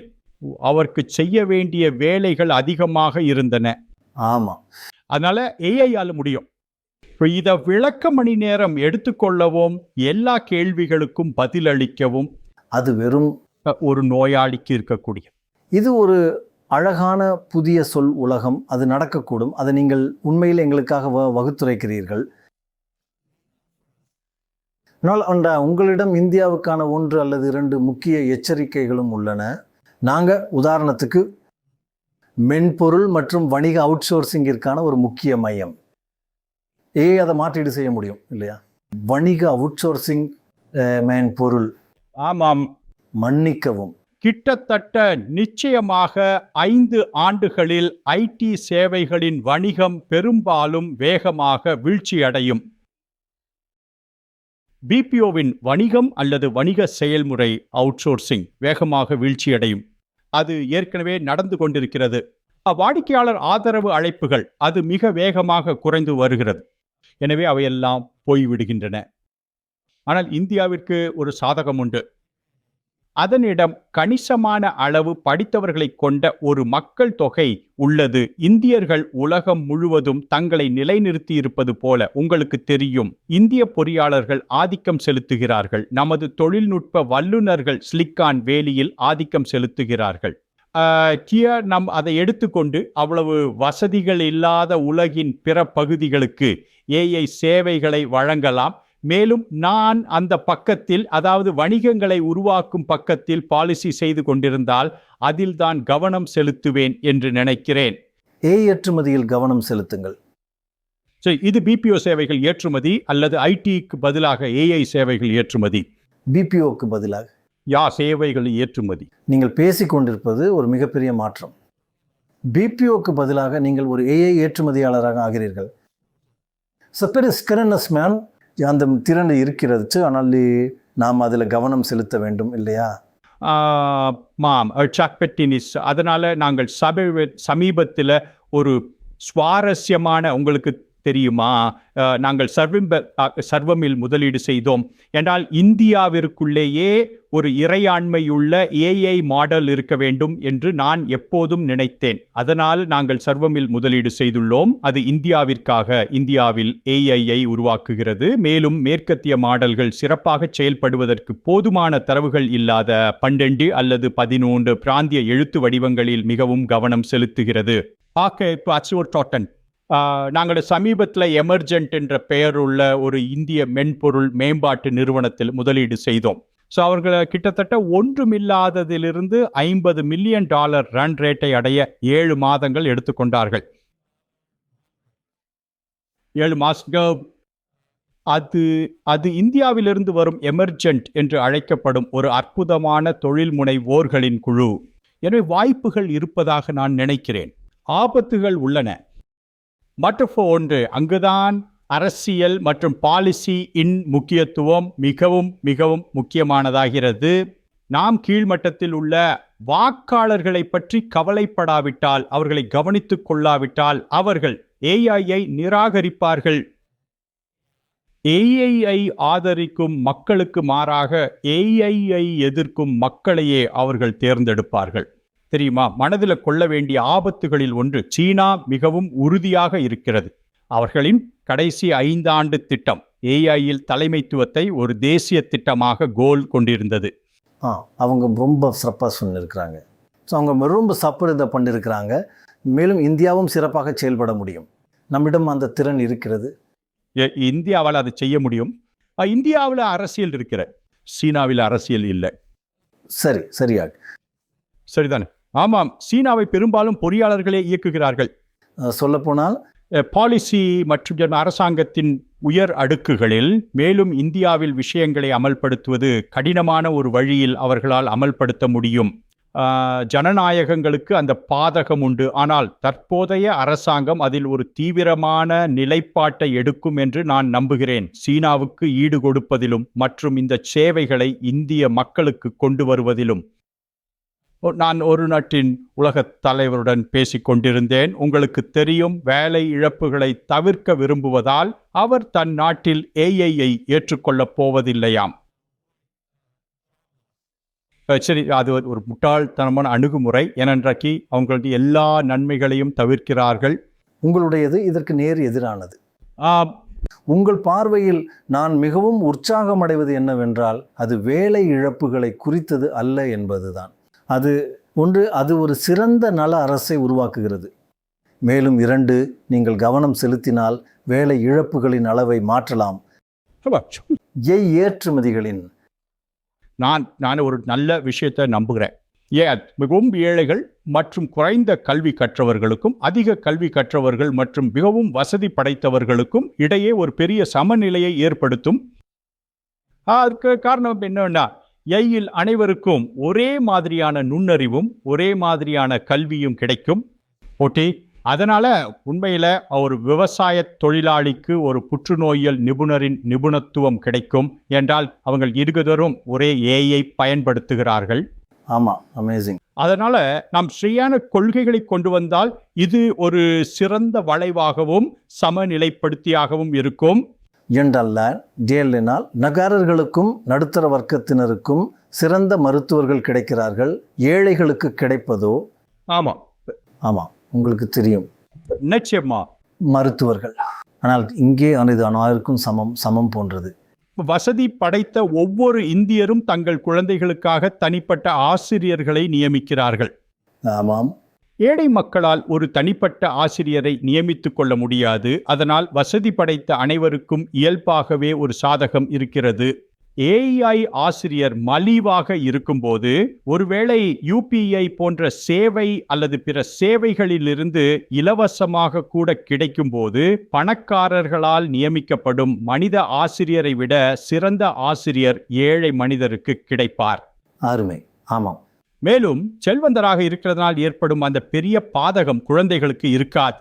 அவருக்கு செய்ய வேண்டிய வேலைகள் அதிகமாக இருந்தன. ஆமாம். அதனால AI-ஆல முடியும். இதை விளக்க மணி நேரம் எடுத்துக்கொள்ளவும், எல்லா கேள்விகளுக்கும் பதிலளிக்கவும் அது வெறும் ஒரு நோயாளிக்கு இருக்கக்கூடிய. இது ஒரு அழகான புதிய சொல் உலகம். அது நடக்கக்கூடும். அதை நீங்கள் உண்மையில் எங்களுக்காக வகுத்துரைக்கிறீர்கள். ஆனால் உங்களிடம் இந்தியாவுக்கான 1 அல்லது 2 முக்கிய எச்சரிக்கைகளும் உள்ளன. நாங்கள் உதாரணத்துக்கு மென்பொருள் மற்றும் வணிக அவுட்சோர்சிங்கிற்கான ஒரு முக்கிய மையம். அதை மாற்றீடு செய்ய முடியும் இல்லையா? வணிக அவுட்சோர்சிங் மென்பொருள். ஆமாம். மன்னிக்கவும், கிட்டத்தட்ட நிச்சயமாக 5 ஆண்டுகளில் ஐடி சேவைகளின் வணிகம் பெரும்பாலும் வேகமாக வீழ்ச்சியடையும். பிபிஓவின் வணிகம் அல்லது வணிக செயல்முறை அவுட்சோர்சிங் வேகமாக வீழ்ச்சியடையும். அது ஏற்கனவே நடந்து கொண்டிருக்கிறது. வாடிக்கையாளர் ஆதரவு அழைப்புகள் அது மிக வேகமாக குறைந்து வருகிறது. எனவே அவையெல்லாம் போய்விடுகின்றன. ஆனால் இந்தியாவிற்கு ஒரு சாதகம் உண்டு. அதனிடம் கணிசமான அளவு படித்தவர்களை கொண்ட ஒரு மக்கள் தொகை உள்ளது. இந்தியர்கள் உலகம் முழுவதும் தங்களை நிலைநிறுத்தி இருப்பது போல உங்களுக்கு தெரியும். இந்திய பொறியாளர்கள் ஆதிக்கம் செலுத்துகிறார்கள். நமது தொழில்நுட்ப வல்லுநர்கள் சிலிக்கான் வேலியில் ஆதிக்கம் செலுத்துகிறார்கள். நம் அதை எடுத்துக்கொண்டு அவ்வளவு வசதிகள் இல்லாத உலகின் பிற பகுதிகளுக்கு ஏஐ சேவைகளை வழங்கலாம். மேலும் நான் அந்த பக்கத்தில், அதாவது வணிகங்களை உருவாக்கும் பக்கத்தில் பாலிசி செய்து கொண்டிருந்தால் அதில் தான் கவனம் செலுத்துவேன் என்று நினைக்கிறேன். ஏற்றுமதியில் கவனம் செலுத்துங்கள். இது பிபிஓ சேவைகள் ஏற்றுமதி அல்லது ஐடிக்கு பதிலாக ஏஐ சேவைகள் ஏற்றுமதி. பிபிஓக்கு பதிலாக சேவைகள் ஏற்றுமதி. நீங்கள் பேசிக்கொண்டிருப்பது ஒரு மிகப்பெரிய மாற்றம். பிபிஓக்கு பதிலாக நீங்கள் ஒரு ஏஐ ஏற்றுமதியாளராக ஆகிறீர்கள். அந்த திறன் இருக்கிறது, ஆனால் நாம் அதில் கவனம் செலுத்த வேண்டும் இல்லையா? அதனால நாங்கள் சமீபத்தில் ஒரு சுவாரஸ்யமான, உங்களுக்கு தெரியுமா, நாங்கள் சர்வமில் முதலீடு செய்தோம். என்றால் இந்தியாவிற்குள்ளேயே ஒரு இறையாண்மையுள்ள ஏஐ மாடல் இருக்க வேண்டும் என்று நான் எப்போதும் நினைத்தேன். அதனால் நாங்கள் சர்வமில் முதலீடு செய்துள்ளோம். அது இந்தியாவிற்காக, இந்தியாவில் ஏஐயை உருவாக்குகிறது. மேலும் மேற்கத்திய மாடல்கள் சிறப்பாக செயல்படுவதற்கு போதுமான தரவுகள் இல்லாத 12 அல்லது 13 பிராந்திய எழுத்து வடிவங்களில் மிகவும் கவனம் செலுத்துகிறது. நாங்கள் சமீபத்தில் எமர்ஜென்ட் என்ற பெயர் உள்ள ஒரு இந்திய மென்பொருள் மேம்பாட்டு நிறுவனத்தில் முதலீடு செய்தோம். அவர்கள் கிட்டத்தட்ட ஒன்றுமில்லாததிலிருந்து $50 மில்லியன் ரன் ரேட்டை அடைய 7 மாதங்கள் எடுத்துக்கொண்டார்கள். 7 மாதங்கள். அது இந்தியாவிலிருந்து வரும் எமர்ஜென்ட் என்று அழைக்கப்படும் ஒரு அற்புதமான தொழில் முனைவோர்களின் குழு. எனவே வாய்ப்புகள் இருப்பதாக நான் நினைக்கிறேன். ஆபத்துகள் உள்ளன. மற்ற ஒன்று, அங்குதான் அரசியல் மற்றும் பாலிசி முக்கியத்துவம் மிகவும் மிகவும் முக்கியமானதாகிறது. நாம் கீழ்மட்டத்தில் உள்ள வாக்காளர்களை பற்றி கவலைப்படாவிட்டால், அவர்களை கவனித்துக் கொள்ளாவிட்டால் அவர்கள் ஏஐயை நிராகரிப்பார்கள். ஏஐயை ஆதரிக்கும் மக்களுக்கு மாறாக ஏஐயை எதிர்க்கும் மக்களையே அவர்கள் தேர்ந்தெடுப்பார்கள். தெரியுமா? மனதில் கொள்ள வேண்டிய ஆபத்துகளில் ஒன்று, சீனா மிகவும் உறுதியாக இருக்கிறது. அவர்களின் கடைசி 5 ஆண்டு திட்டம் ஏஐயில் தலைமைத்துவத்தை ஒரு தேசிய திட்டமாக கோல் கொண்டிருந்தது. அவங்க ரொம்ப சிறப்பாக சொன்னிருக்கிறாங்க. அவங்க ரொம்ப இதை பண்ணியிருக்கிறாங்க. மேலும் இந்தியாவும் சிறப்பாக செயல்பட முடியும். நம்மிடம் அந்த திறன் இருக்கிறது. இந்தியாவால் அதை செய்ய முடியும். இந்தியாவில் அரசியல் இருக்கிற, சீனாவில் அரசியல் இல்லை. சரியாக சரிதானே? ஆமாம், சீனாவை பெரும்பாலும் பொறியாளர்களே இயக்குகிறார்கள். சொல்லப்போனால் பாலிசி மற்றும் அரசாங்கத்தின் உயர் அடுக்குகளில். மேலும் இந்தியாவில் விஷயங்களை அமல்படுத்துவது கடினமான ஒரு வழியில் அவர்களால் அமல்படுத்த முடியும். ஜனநாயகங்களுக்கு அந்த பாதகம் உண்டு. ஆனால் தற்போதைய அரசாங்கம் அதில் ஒரு தீவிரமான நிலைப்பாட்டை எடுக்கும் என்று நான் நம்புகிறேன். சீனாவுக்கு ஈடு கொடுப்பதிலும் மற்றும் இந்த சேவைகளை இந்திய மக்களுக்கு கொண்டு வருவதிலும். நான் ஒரு நாட்டின் உலகத் தலைவருடன் பேசிக் கொண்டிருந்தேன். உங்களுக்கு தெரியும், வேலை இழப்புகளை தவிர்க்க விரும்புவதால் அவர் தன் நாட்டில் ஏஐயை ஏற்றுக்கொள்ளப் போவதில்லையாம். சரி, அது ஒரு முட்டாள்தனமான அணுகுமுறை. ஏனென்றைக்கு அவங்களுடைய எல்லா நன்மைகளையும் தவிர்க்கிறார்கள். உங்களுடையது இதற்கு நேர் எதிரானது. உங்கள் பார்வையில் நான் மிகவும் உற்சாகம் அடைவது என்னவென்றால், அது வேலை இழப்புகளை குறித்தது அல்ல என்பதுதான். அது ஒரு சிறந்த நல அரசை உருவாக்குகிறது. மேலும் 2, நீங்கள் கவனம் செலுத்தினால் வேலை இழப்புகளின் அளவை மாற்றலாம். ஏற்றுமதிகளின் நான் ஒரு நல்ல விஷயத்தை நம்புகிறேன். மிகவும் ஏழைகள் மற்றும் குறைந்த கல்வி கற்றவர்களுக்கும் அதிக கல்வி கற்றவர்கள் மற்றும் மிகவும் வசதி படைத்தவர்களுக்கும் இடையே ஒரு பெரிய சமநிலையை ஏற்படுத்தும். அதற்கு காரணம் என்னன்னா, ஏயில் அனைவருக்கும் ஒரே மாதிரியான நுண்ணறிவும் ஒரே மாதிரியான கல்வியும் கிடைக்கும். ஓகே, அதனால உண்மையில ஒரு விவசாய தொழிலாளிக்கு ஒரு புற்றுநோயியல் நிபுணரின் நிபுணத்துவம் கிடைக்கும் என்றால் அவங்க இருவரும் ஒரே ஏஐ பயன்படுத்துகிறார்கள். ஆமாம், அமேசிங். அதனால நாம் சரியான கொள்கைகளை கொண்டு வந்தால் இது ஒரு சிறந்த வளைவாகவும் சமநிலைப்படுத்தியாகவும் இருக்கும். என்றால் நகரர்களுக்கும் நடுத்தர வர்க்கத்தினருக்கும் சிறந்த மருத்துவர்கள் கிடைக்கிறார்கள், ஏழைகளுக்கு கிடைப்பதோ? ஆமாம் ஆமாம், உங்களுக்கு தெரியும், நிச்சயமா மருத்துவர்கள். ஆனால் இங்கே இது அனைவருக்கும் சமம் போன்றது. வசதி படைத்த ஒவ்வொரு இந்தியரும் தங்கள் குழந்தைகளுக்காக தனிப்பட்ட ஆசிரியர்களை நியமிக்கிறார்கள். ஆமாம். ஏழை மக்களால் ஒரு தனிப்பட்ட ஆசிரியரை நியமித்துக் கொள்ள முடியாது. அதனால் வசதி படைத்த அனைவருக்கும் இயல்பாகவே ஒரு சாதகம் இருக்கிறது. ஏஐ ஆசிரியர் மலிவாக இருக்கும்போது, ஒருவேளை யூபிஐ போன்ற சேவை அல்லது பிற சேவைகளிலிருந்து இலவசமாக கூட கிடைக்கும் போது, பணக்காரர்களால் நியமிக்கப்படும் மனித ஆசிரியரை விட சிறந்த ஆசிரியர் ஏழை மனிதருக்கு கிடைப்பார். அருமை. ஆமாம். மேலும் செல்வந்தராக இருக்கிறதுனால் ஏற்படும் அந்த பெரிய பாதகம் குழந்தைகளுக்கு இருக்காது.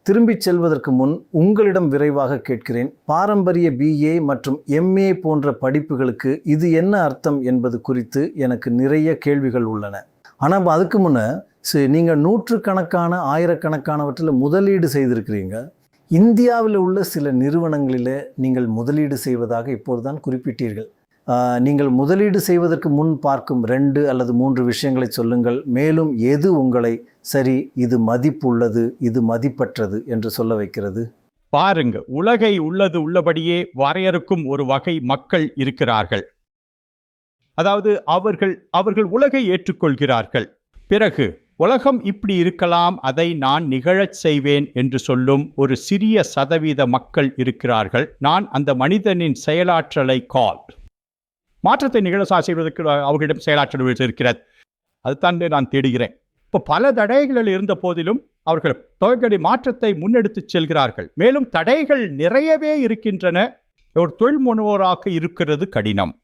திரும்பிச் செல்வதற்கு முன் உங்களிடம் விரைவாக கேட்கிறேன், பாரம்பரிய BA மற்றும் MA போன்ற படிப்புகளுக்கு இது என்ன அர்த்தம் என்பது குறித்து எனக்கு நிறைய கேள்விகள் உள்ளன. ஆனால் அதுக்கு முன்ன நீங்கள் நூற்றுக்கணக்கான ஆயிரக்கணக்கானவற்றில் முதலீடு செய்திருக்கிறீங்க. இந்தியாவில் உள்ள சில நிறுவனங்களில் நீங்கள் முதலீடு செய்வதாக இப்போதுதான் குறிப்பிட்டீர்கள். நீங்கள் முதலீடு செய்வதற்கு முன் பார்க்கும் 2 அல்லது 3 விஷயங்களை சொல்லுங்கள். மேலும் எது உங்களை சரி, இது மதிப்புள்ளது, இது மதிப்பற்றது என்று சொல்ல வைக்கிறது? பாருங்க, உலகை உள்ளபடியே வரையறுக்கும் ஒரு வகை மக்கள் இருக்கிறார்கள். அதாவது அவர்கள் உலகை ஏற்றுக்கொள்கிறார்கள். பிறகு உலகம் இப்படி இருக்கலாம், அதை நான் நிகழச் செய்வேன் என்று சொல்லும் ஒரு சிறிய சதவீத மக்கள் இருக்கிறார்கள். நான் அந்த மனிதனின் செயலாற்றலை மாற்றத்தை நிகழ செய்வதற்கு அவர்களிடம் செயலாற்றல் இருக்கிறது. அதுதான் நான் தேடுகிறேன். இப்போ பல தடைகள் இருந்த போதிலும் அவர்கள் தொகைக்கடி மாற்றத்தை முன்னெடுத்து செல்கிறார்கள். மேலும் தடைகள் நிறையவே இருக்கின்றன. ஒரு தொழில் முனைவோராக இருக்கிறது கடினம்.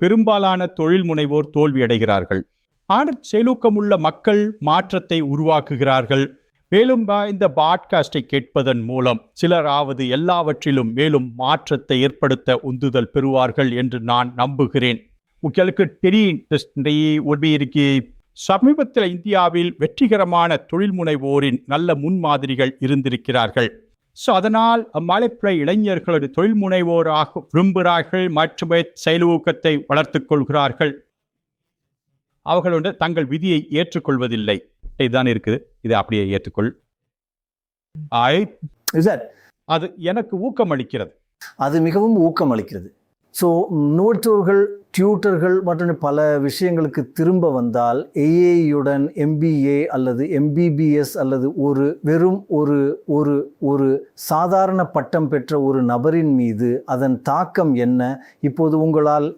பெரும்பாலான தொழில் முனைவோர் தோல்வியடைகிறார்கள். ஆனால் செயலூக்கமுள்ள மக்கள் மாற்றத்தை உருவாக்குகிறார்கள். மேலும் இந்த பாட்காஸ்டை கேட்பதன் மூலம் சிலராவது எல்லாவற்றிலும் மேலும் மாற்றத்தை ஏற்படுத்த உந்துதல் பெறுவார்கள் என்று நான் நம்புகிறேன். உங்களுக்கு தெரியும், சமீபத்தில் இந்தியாவில் வெற்றிகரமான தொழில் முனைவோரின் நல்ல முன்மாதிரிகள் இருந்திருக்கிறார்கள். அதனால் மலைப்புற இளைஞர்களது தொழில் முனைவோராக விரும்புகிறார்கள் மற்றும் செயலூக்கத்தை வளர்த்துக் கொள்கிறார்கள். அவர்களுடைய தங்கள் விதியை ஏற்றுக்கொள்வதில்லை. இதுதான் இருக்குது, இதை அப்படியே ஏற்றுக்கொள். அது எனக்கு ஊக்கம் அளிக்கிறது. அது மிகவும் ஊக்கம் அளிக்கிறது. ஸோ நோட்டோர்கள், டியூட்டர்கள் மற்றும் பல விஷயங்களுக்கு திரும்ப வந்தால் ஏஐயுடன் MBA அல்லது MBBS அல்லது வெறும் ஒரு சாதாரண பட்டம் பெற்ற ஒரு நபரின் மீது அதன் தாக்கம் என்ன? இப்போது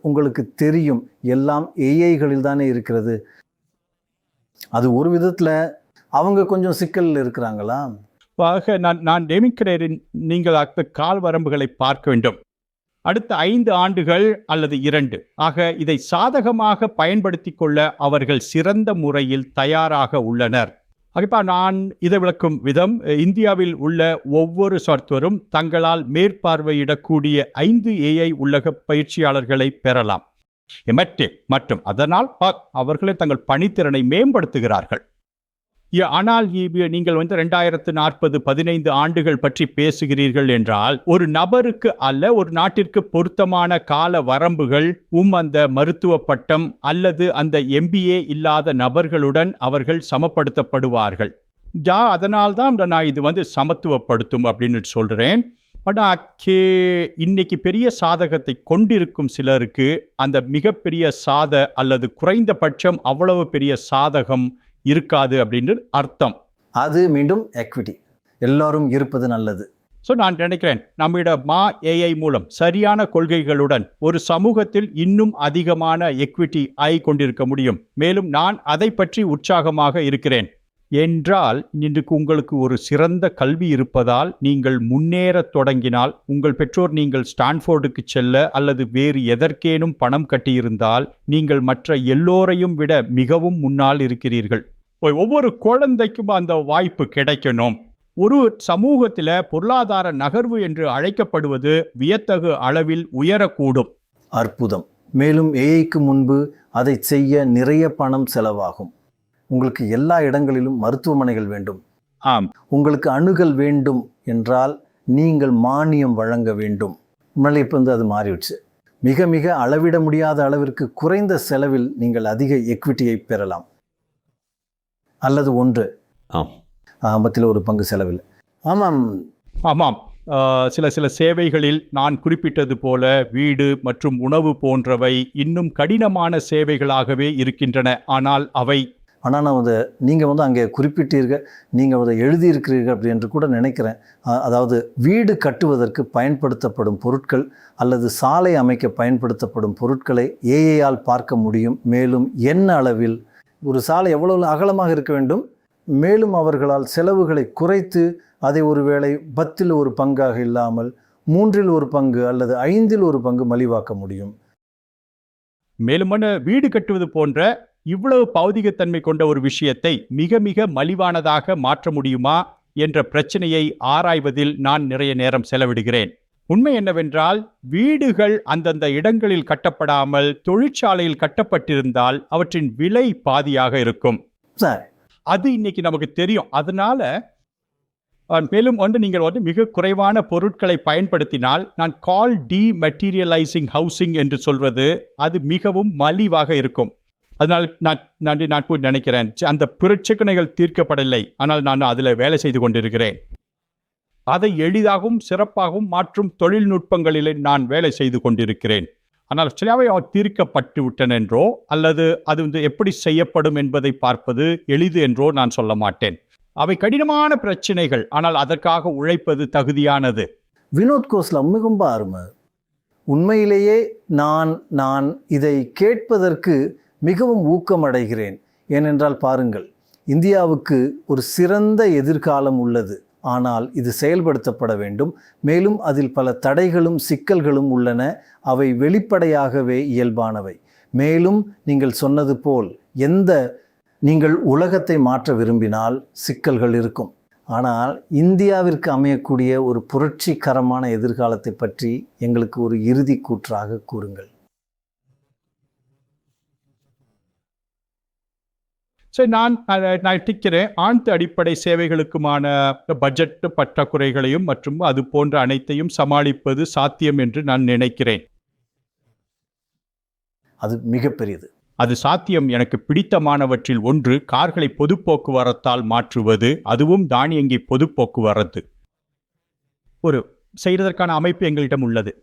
உங்களுக்கு தெரியும், எல்லாம் ஏஐகளில் தானே இருக்கிறது. அது ஒரு விதத்தில் அவங்க கொஞ்சம் சிக்கலில் இருக்கிறாங்களா? நான் டெமிக்ரேரின் நீங்கள் கால் வரம்புகளை பார்க்க வேண்டும். அடுத்த 5 ஆண்டுகள் அல்லது 2 ஆக இதை சாதகமாக பயன்படுத்தி கொள்ள அவர்கள் சிறந்த முறையில் தயாராக உள்ளனர். நான் இதை விளக்கும் விதம், இந்தியாவில் உள்ள ஒவ்வொரு சாஃப்ட்வேரும் தங்களால் மேற்பார்வையிடக்கூடிய 5 AI உள்ளக பயிற்சியாளர்களை பெறலாம் மற்றும் அதனால் அவர்களே தங்கள் பணித்திறனை மேம்படுத்துகிறார்கள். ஆனால் நீங்கள் 2040 15 ஆண்டுகள் பற்றி பேசுகிறீர்கள் என்றால், ஒரு நபருக்கு அல்ல ஒரு நாட்டிற்கு பொருத்தமான கால வரம்புகள் அந்த மருத்துவ பட்டம் அல்லது அந்த MBA இல்லாத நபர்களுடன் அவர்கள் சமப்படுத்தப்படுவார்கள். அதனால்தான் நான் இது சமத்துவப்படுத்தும் அப்படின்னு சொல்றேன். இன்னைக்கு பெரிய சாதகத்தை கொண்டிருக்கும் சிலருக்கு அந்த மிகப்பெரிய அல்லது குறைந்தபட்சம் அவ்வளவு பெரிய சாதகம் இருக்காது அப்படின்னு அர்த்தம். அது மீண்டும் எக்விட்டி, எல்லாரும் இருப்பது நல்லது. நான் நினைக்கிறேன், நம்மிடம் AI மூலம் சரியான கொள்கைகளுடன் ஒரு சமூகத்தில் இன்னும் அதிகமான எக்விட்டி ஆகி கொண்டிருக்க முடியும். மேலும் நான் அதை பற்றி உற்சாகமாக இருக்கிறேன். என்றால் இன்றைக்கு உங்களுக்கு ஒரு சிறந்த கல்வி இருப்பதால் நீங்கள் முன்னேறத் தொடங்கினால், உங்கள் பெற்றோர் நீங்கள் ஸ்டான்ஃபோர்டுக்கு செல்ல அல்லது வேறு எதற்கேனும் பணம் கட்டியிருந்தால், நீங்கள் மற்ற எல்லோரையும் விட மிகவும் முன்னால் இருக்கிறீர்கள். ஒவ்வொரு குழந்தைக்கும் அந்த வாய்ப்பு கிடைக்கணும். ஒரு சமூகத்தில் பொருளாதார நகர்வு என்று அழைக்கப்படுவது வியத்தகு அளவில் உயரக்கூடும். அற்புதம். மேலும் ஏஐக்கு முன்பு அதை செய்ய நிறைய பணம் செலவாகும். உங்களுக்கு எல்லா இடங்களிலும் மருத்துவமனைகள் வேண்டும். ஆம், உங்களுக்கு அணுகல் வேண்டும் என்றால் நீங்கள் மானியம் வழங்க வேண்டும். முன்னாடி இப்போ அது மாறிடுச்சு. மிக மிக அளவிட முடியாத அளவிற்கு குறைந்த செலவில் நீங்கள் அதிக எக்விட்டியை பெறலாம். அல்லது ஒன்று 51% செலவில். ஆமாம் ஆமாம். சில சேவைகளில் நான் குறிப்பிட்டது போல வீடு மற்றும் உணவு போன்றவை இன்னும் கடினமான சேவைகளாகவே இருக்கின்றன. ஆனால் நான் நீங்கள் அங்கே குறிப்பிட்டீர்கள், நீங்கள் அதை எழுதியிருக்கிறீர்கள் அப்படி என்று கூட நினைக்கிறேன். அதாவது வீடு கட்டுவதற்கு பயன்படுத்தப்படும் பொருட்கள் அல்லது சாலை அமைக்க பயன்படுத்தப்படும் பொருட்களை ஏஐயால் பார்க்க முடியும். மேலும் என்ன அளவில் ஒரு சாலை எவ்வளவு அகலமாக இருக்க வேண்டும், மேலும் அவர்களால் செலவுகளை குறைத்து அதை ஒருவேளை 10ல் ஒரு பங்காக இல்லாமல் 3ல் ஒரு பங்கு அல்லது 5ல் ஒரு பங்கு மலிவாக்க முடியும். மேலும் வீடு கட்டுவது போன்ற இவ்வளவு பௌதிகத்தன்மை கொண்ட ஒரு விஷயத்தை மிக மிக மலிவானதாக மாற்ற முடியுமா என்ற பிரச்சனையை ஆராய்வதில் நான் நிறைய நேரம் செலவிடுகிறேன். உண்மை என்னவென்றால், வீடுகள் அந்தந்த இடங்களில் கட்டப்படாமல் தொழிற்சாலையில் கட்டப்பட்டிருந்தால் அவற்றின் விலை பாதியாக இருக்கும். அது இன்னைக்கு நமக்கு தெரியும். அதனால மேலும் நீங்கள் மிக குறைவான பொருட்களை பயன்படுத்தினால், நான் கால் டிமெட்டீரியலைசிங் ஹவுசிங் என்று சொல்வது அது மிகவும் மலிவாக இருக்கும். அதனால் நான் போய் நினைக்கிறேன், அந்த பிரச்சனைகள் தீர்க்கப்படவில்லை, ஆனால் நான் அதில் வேலை செய்து கொண்டிருக்கிறேன். அதை எளிதாகவும் சிறப்பாகவும் மாற்றும் தொழில்நுட்பங்களில் நான் வேலை செய்து கொண்டிருக்கிறேன். ஆனால் சரியாகவே தீர்க்கப்பட்டு விட்டன என்றோ அல்லது அது எப்படி செய்யப்படும் என்பதை பார்ப்பது எளிது என்றோ நான் சொல்ல மாட்டேன். அவை கடினமான பிரச்சனைகள், ஆனால் அதற்காக உழைப்பது தகுதியானது. வினோத் கோஸ்லா மிகவும் அருமை. உண்மையிலேயே நான் இதை கேட்பதற்கு மிகவும் ஊக்கமடைகிறேன். ஏனென்றால் பாருங்கள், இந்தியாவுக்கு ஒரு சிறந்த எதிர்காலம் உள்ளது. ஆனால் இது செயல்படுத்தப்பட வேண்டும். மேலும் அதில் பல தடைகளும் சிக்கல்களும் உள்ளன. அவை வெளிப்படையாகவே இயல்பானவை. மேலும் நீங்கள் சொன்னது போல் நீங்கள் உலகத்தை மாற்ற விரும்பினால் சிக்கல்கள் இருக்கும். ஆனால் இந்தியாவிற்கு அமையக்கூடிய ஒரு புரட்சிகரமான எதிர்காலத்தை பற்றி எங்களுக்கு ஒரு இறுதி கூற்றாக கூறுங்கள். சரி, நான் டிக்கிறேன். ஆழ்த்த அடிப்படை சேவைகளுக்குமான பட்ஜெட் பற்றாக்குறைகளையும் மற்றும் அது போன்ற அனைத்தையும் சமாளிப்பது சாத்தியம் என்று நான் நினைக்கிறேன். அது மிகப்பெரியது. அது சாத்தியம். எனக்கு பிடித்தமானவற்றில் ஒன்று கார்களை பொது போக்குவரத்தால் மாற்றுவது, அதுவும் தானியங்கி பொது போக்குவரத்து. ஒரு செய்வதற்கான அமைப்பு எங்களிடம் உள்ளது.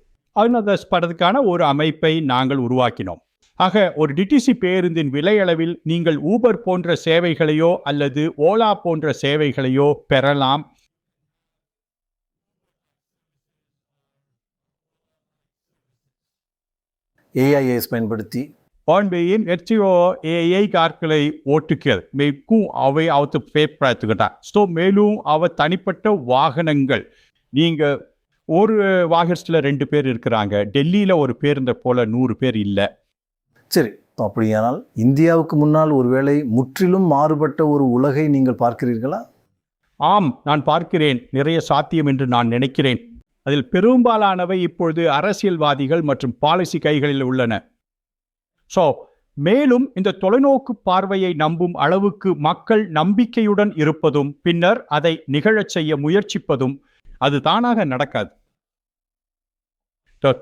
படத்துக்கான ஒரு அமைப்பை நாங்கள் உருவாக்கினோம். ஆக ஒரு டிடிசி பேருந்தின் விலையளவில் நீங்கள் ஊபர் போன்ற சேவைகளையோ அல்லது ஓலா போன்ற சேவைகளையோ பெறலாம். ஏஐஎஸ் பயன்படுத்தி ஆன்வையின் ஏஐ கார்களை ஓட்டுக்கள் மேற்கும் அவை அவத்து பேப்பத்துக்கிட்டா. ஸோ மேலும் தனிப்பட்ட வாகனங்கள், நீங்கள் ஒரு வாகனத்தில் 2 பேர் இருக்கிறாங்க. டெல்லியில் ஒரு பேருந்தை போல 100 பேர் இல்லை. சரி, அப்படியானால் இந்தியாவுக்கு முன்னால் ஒருவேளை முற்றிலும் மாறுபட்ட ஒரு உலகை நீங்கள் பார்க்கிறீர்களா? ஆம், நான் பார்க்கிறேன். நிறைய சாத்தியம் என்று நான் நினைக்கிறேன். அதில் பெரும்பாலானவை இப்பொழுது அரசியல்வாதிகள் மற்றும் பாலிசி கைகளில் உள்ளன. ஸோ மேலும் இந்த தொலைநோக்கு பார்வையை நம்பும் அளவுக்கு மக்கள் நம்பிக்கையுடன் இருப்பதும் பின்னர் அதை நிகழச் செய்ய முயற்சிப்பதும் அது தானாக நடக்காது.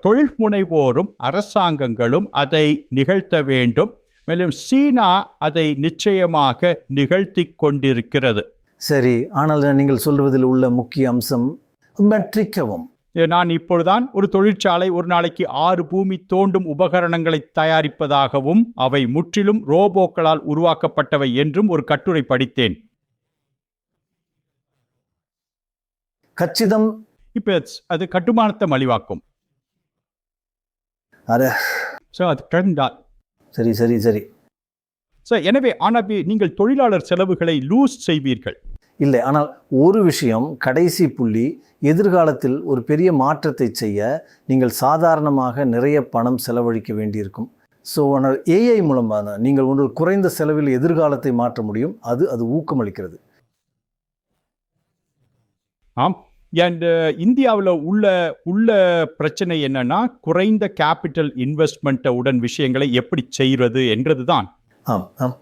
தொழில் முனைவோரும் அரசாங்கங்களும் அதை நிகழ்த்த வேண்டும். மேலும் சீனா அதை நிச்சயமாக நிகழ்த்தி கொண்டிருக்கிறது. சரி, ஆனால் நீங்கள் சொல்வதில் உள்ள முக்கிய அம்சம் மெட்ரிக்கவும். நான் இப்பொழுதுதான் ஒரு தொழிற்சாலை ஒரு நாளைக்கு 6 பூமி தோண்டும் உபகரணங்களை தயாரிப்பதாகவும் அவை முற்றிலும் ரோபோக்களால் உருவாக்கப்பட்டவை என்றும் ஒரு கட்டுரை படித்தேன். கச்சிதம். இப்ப அது கட்டுமானத்தை மலிவாக்கும். சரி. எனவே ஆனால் நீங்கள் தொழிலாளர் செலவுகளை லூஸ் செய்வீர்கள். இல்லை, ஆனால் ஒரு விஷயம் கடைசி புள்ளி, எதிர்காலத்தில் ஒரு பெரிய மாற்றத்தை செய்ய நீங்கள் சாதாரணமாக நிறைய பணம் செலவழிக்க வேண்டியிருக்கும். ஸோ ஆனால் ஏஐ மூலமாக நீங்கள் ஒரு குறைந்த செலவில் எதிர்காலத்தை மாற்ற முடியும். அது ஊக்கமளிக்கிறது. ஆம். அண்ட் இந்தியாவில் உள்ள பிரச்சனை என்னன்னா, குறைந்த கேபிட்டல் இன்வெஸ்ட்மெண்ட்டுடன் விஷயங்களை எப்படி செய்வது என்றது தான். ஆம் ஆம்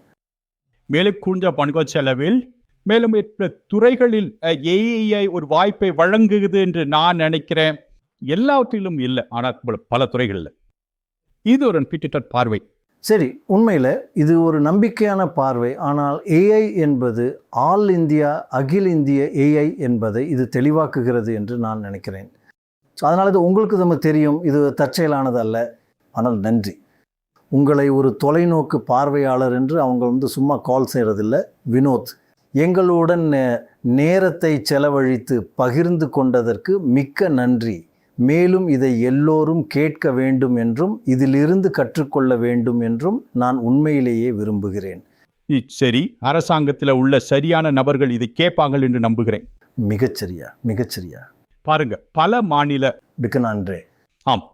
மேலும் கூர்ந்த பண செலவில் மேலும் துறைகளில் ஏஐ ஒரு வாய்ப்பை வழங்குகிறது என்று நான் நினைக்கிறேன். எல்லாவற்றிலும் இல்லை, ஆனால் பல துறைகளில் இது ஒரு பிட்டட் பார்வை. சரி, உண்மையில் இது ஒரு நம்பிக்கையான பார்வை. ஆனால் ஏஐ என்பது ஆல் இந்தியா, அகில இந்திய ஏஐ என்பதை இது தெளிவாக்குகிறது என்று நான் நினைக்கிறேன். ஸோ அதனால் இது உங்களுக்கு நமக்கு தெரியும், இது தற்செயலானது அல்ல. ஆனால் நன்றி, உங்களை ஒரு தொலைநோக்கு பார்வையாளர் என்று அவங்க சும்மா கால் செய்கிறதில்ல. வினோத், எங்களுடன் நேரத்தை செலவழித்து பகிர்ந்து கொண்டதற்கு மிக்க நன்றி. மேலும் இதை எல்லோரும் கேட்க வேண்டும் என்றும் இதிலிருந்து கற்றுக்கொள்ள வேண்டும் என்றும் நான் உண்மையிலேயே விரும்புகிறேன். சரி, அரசாங்கத்தில் உள்ள சரியான நபர்கள் இதை கேட்பார்கள் என்று நம்புகிறேன். மிகச்சரியா. பாருங்க, பல மாநில நன்றி.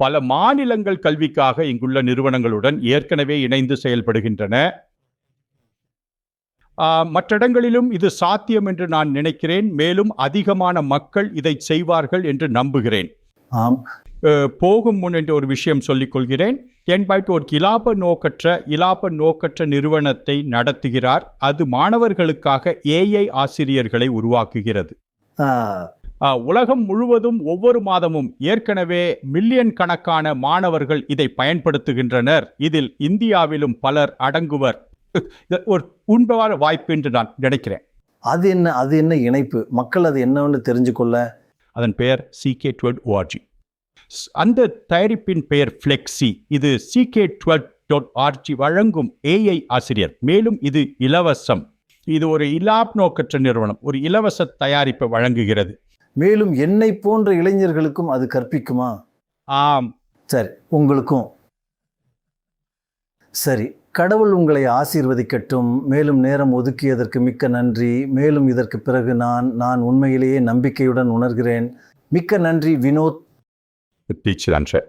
பல மாநிலங்கள் கல்விக்காக இங்குள்ள நிறுவனங்களுடன் ஏற்கனவே இணைந்து செயல்படுகின்றன. மற்ற இடங்களிலும் இது சாத்தியம் என்று நான் நினைக்கிறேன். மேலும் அதிகமான மக்கள் இதை செய்வார்கள் என்று நம்புகிறேன். ஆம். போகும் முன் என்ற ஒரு விஷயம் சொல்லிக் கொள்கிறேன். டென்பாய்ட் ஒரு இலாப நோக்கற்ற நிறுவனத்தை நடத்துகிறார். அது மாணவர்களுக்காக ஏஐ ஆசிரியர்களை உருவாக்குகிறது. உலகம் முழுவதும் ஒவ்வொரு மாதமும் ஏற்கனவே மில்லியன் கணக்கான மாணவர்கள் இதை பயன்படுத்துகின்றனர். இதில் இந்தியாவிலும் பலர் அடங்குவர். ஒரு உண்மையான வாய்ப்பு என்று நான் நினைக்கிறேன். அது என்ன இணைப்பு? மக்கள் அது என்னன்னு தெரிஞ்சுக்கொள்ள அதன் பெயர் CK12.org. அந்த தயாரிப்பின் பெயர் ஃப்ளெக்ஸி. இது CK12.org வழங்கும் ஏஐ ஆசிரியர். மேலும் இது இலவசம். இது ஒரு நோக்கற்ற நிறுவனம், ஒரு இலவச தயாரிப்பை வழங்குகிறது. மேலும் என்னை போன்ற இளைஞர்களுக்கும் அது கற்பிக்குமா? ஆம். சரி, உங்களுக்கும். சரி, கடவுள் உங்களை ஆசீர்வதிக்கட்டும். மேலும் நேரம் ஒதுக்கியதற்கு மிக்க நன்றி. மேலும் இதற்கு பிறகு நான் உண்மையிலேயே நம்பிக்கையுடன் உணர்கிறேன். மிக்க நன்றி வினோத். டீச்சர்.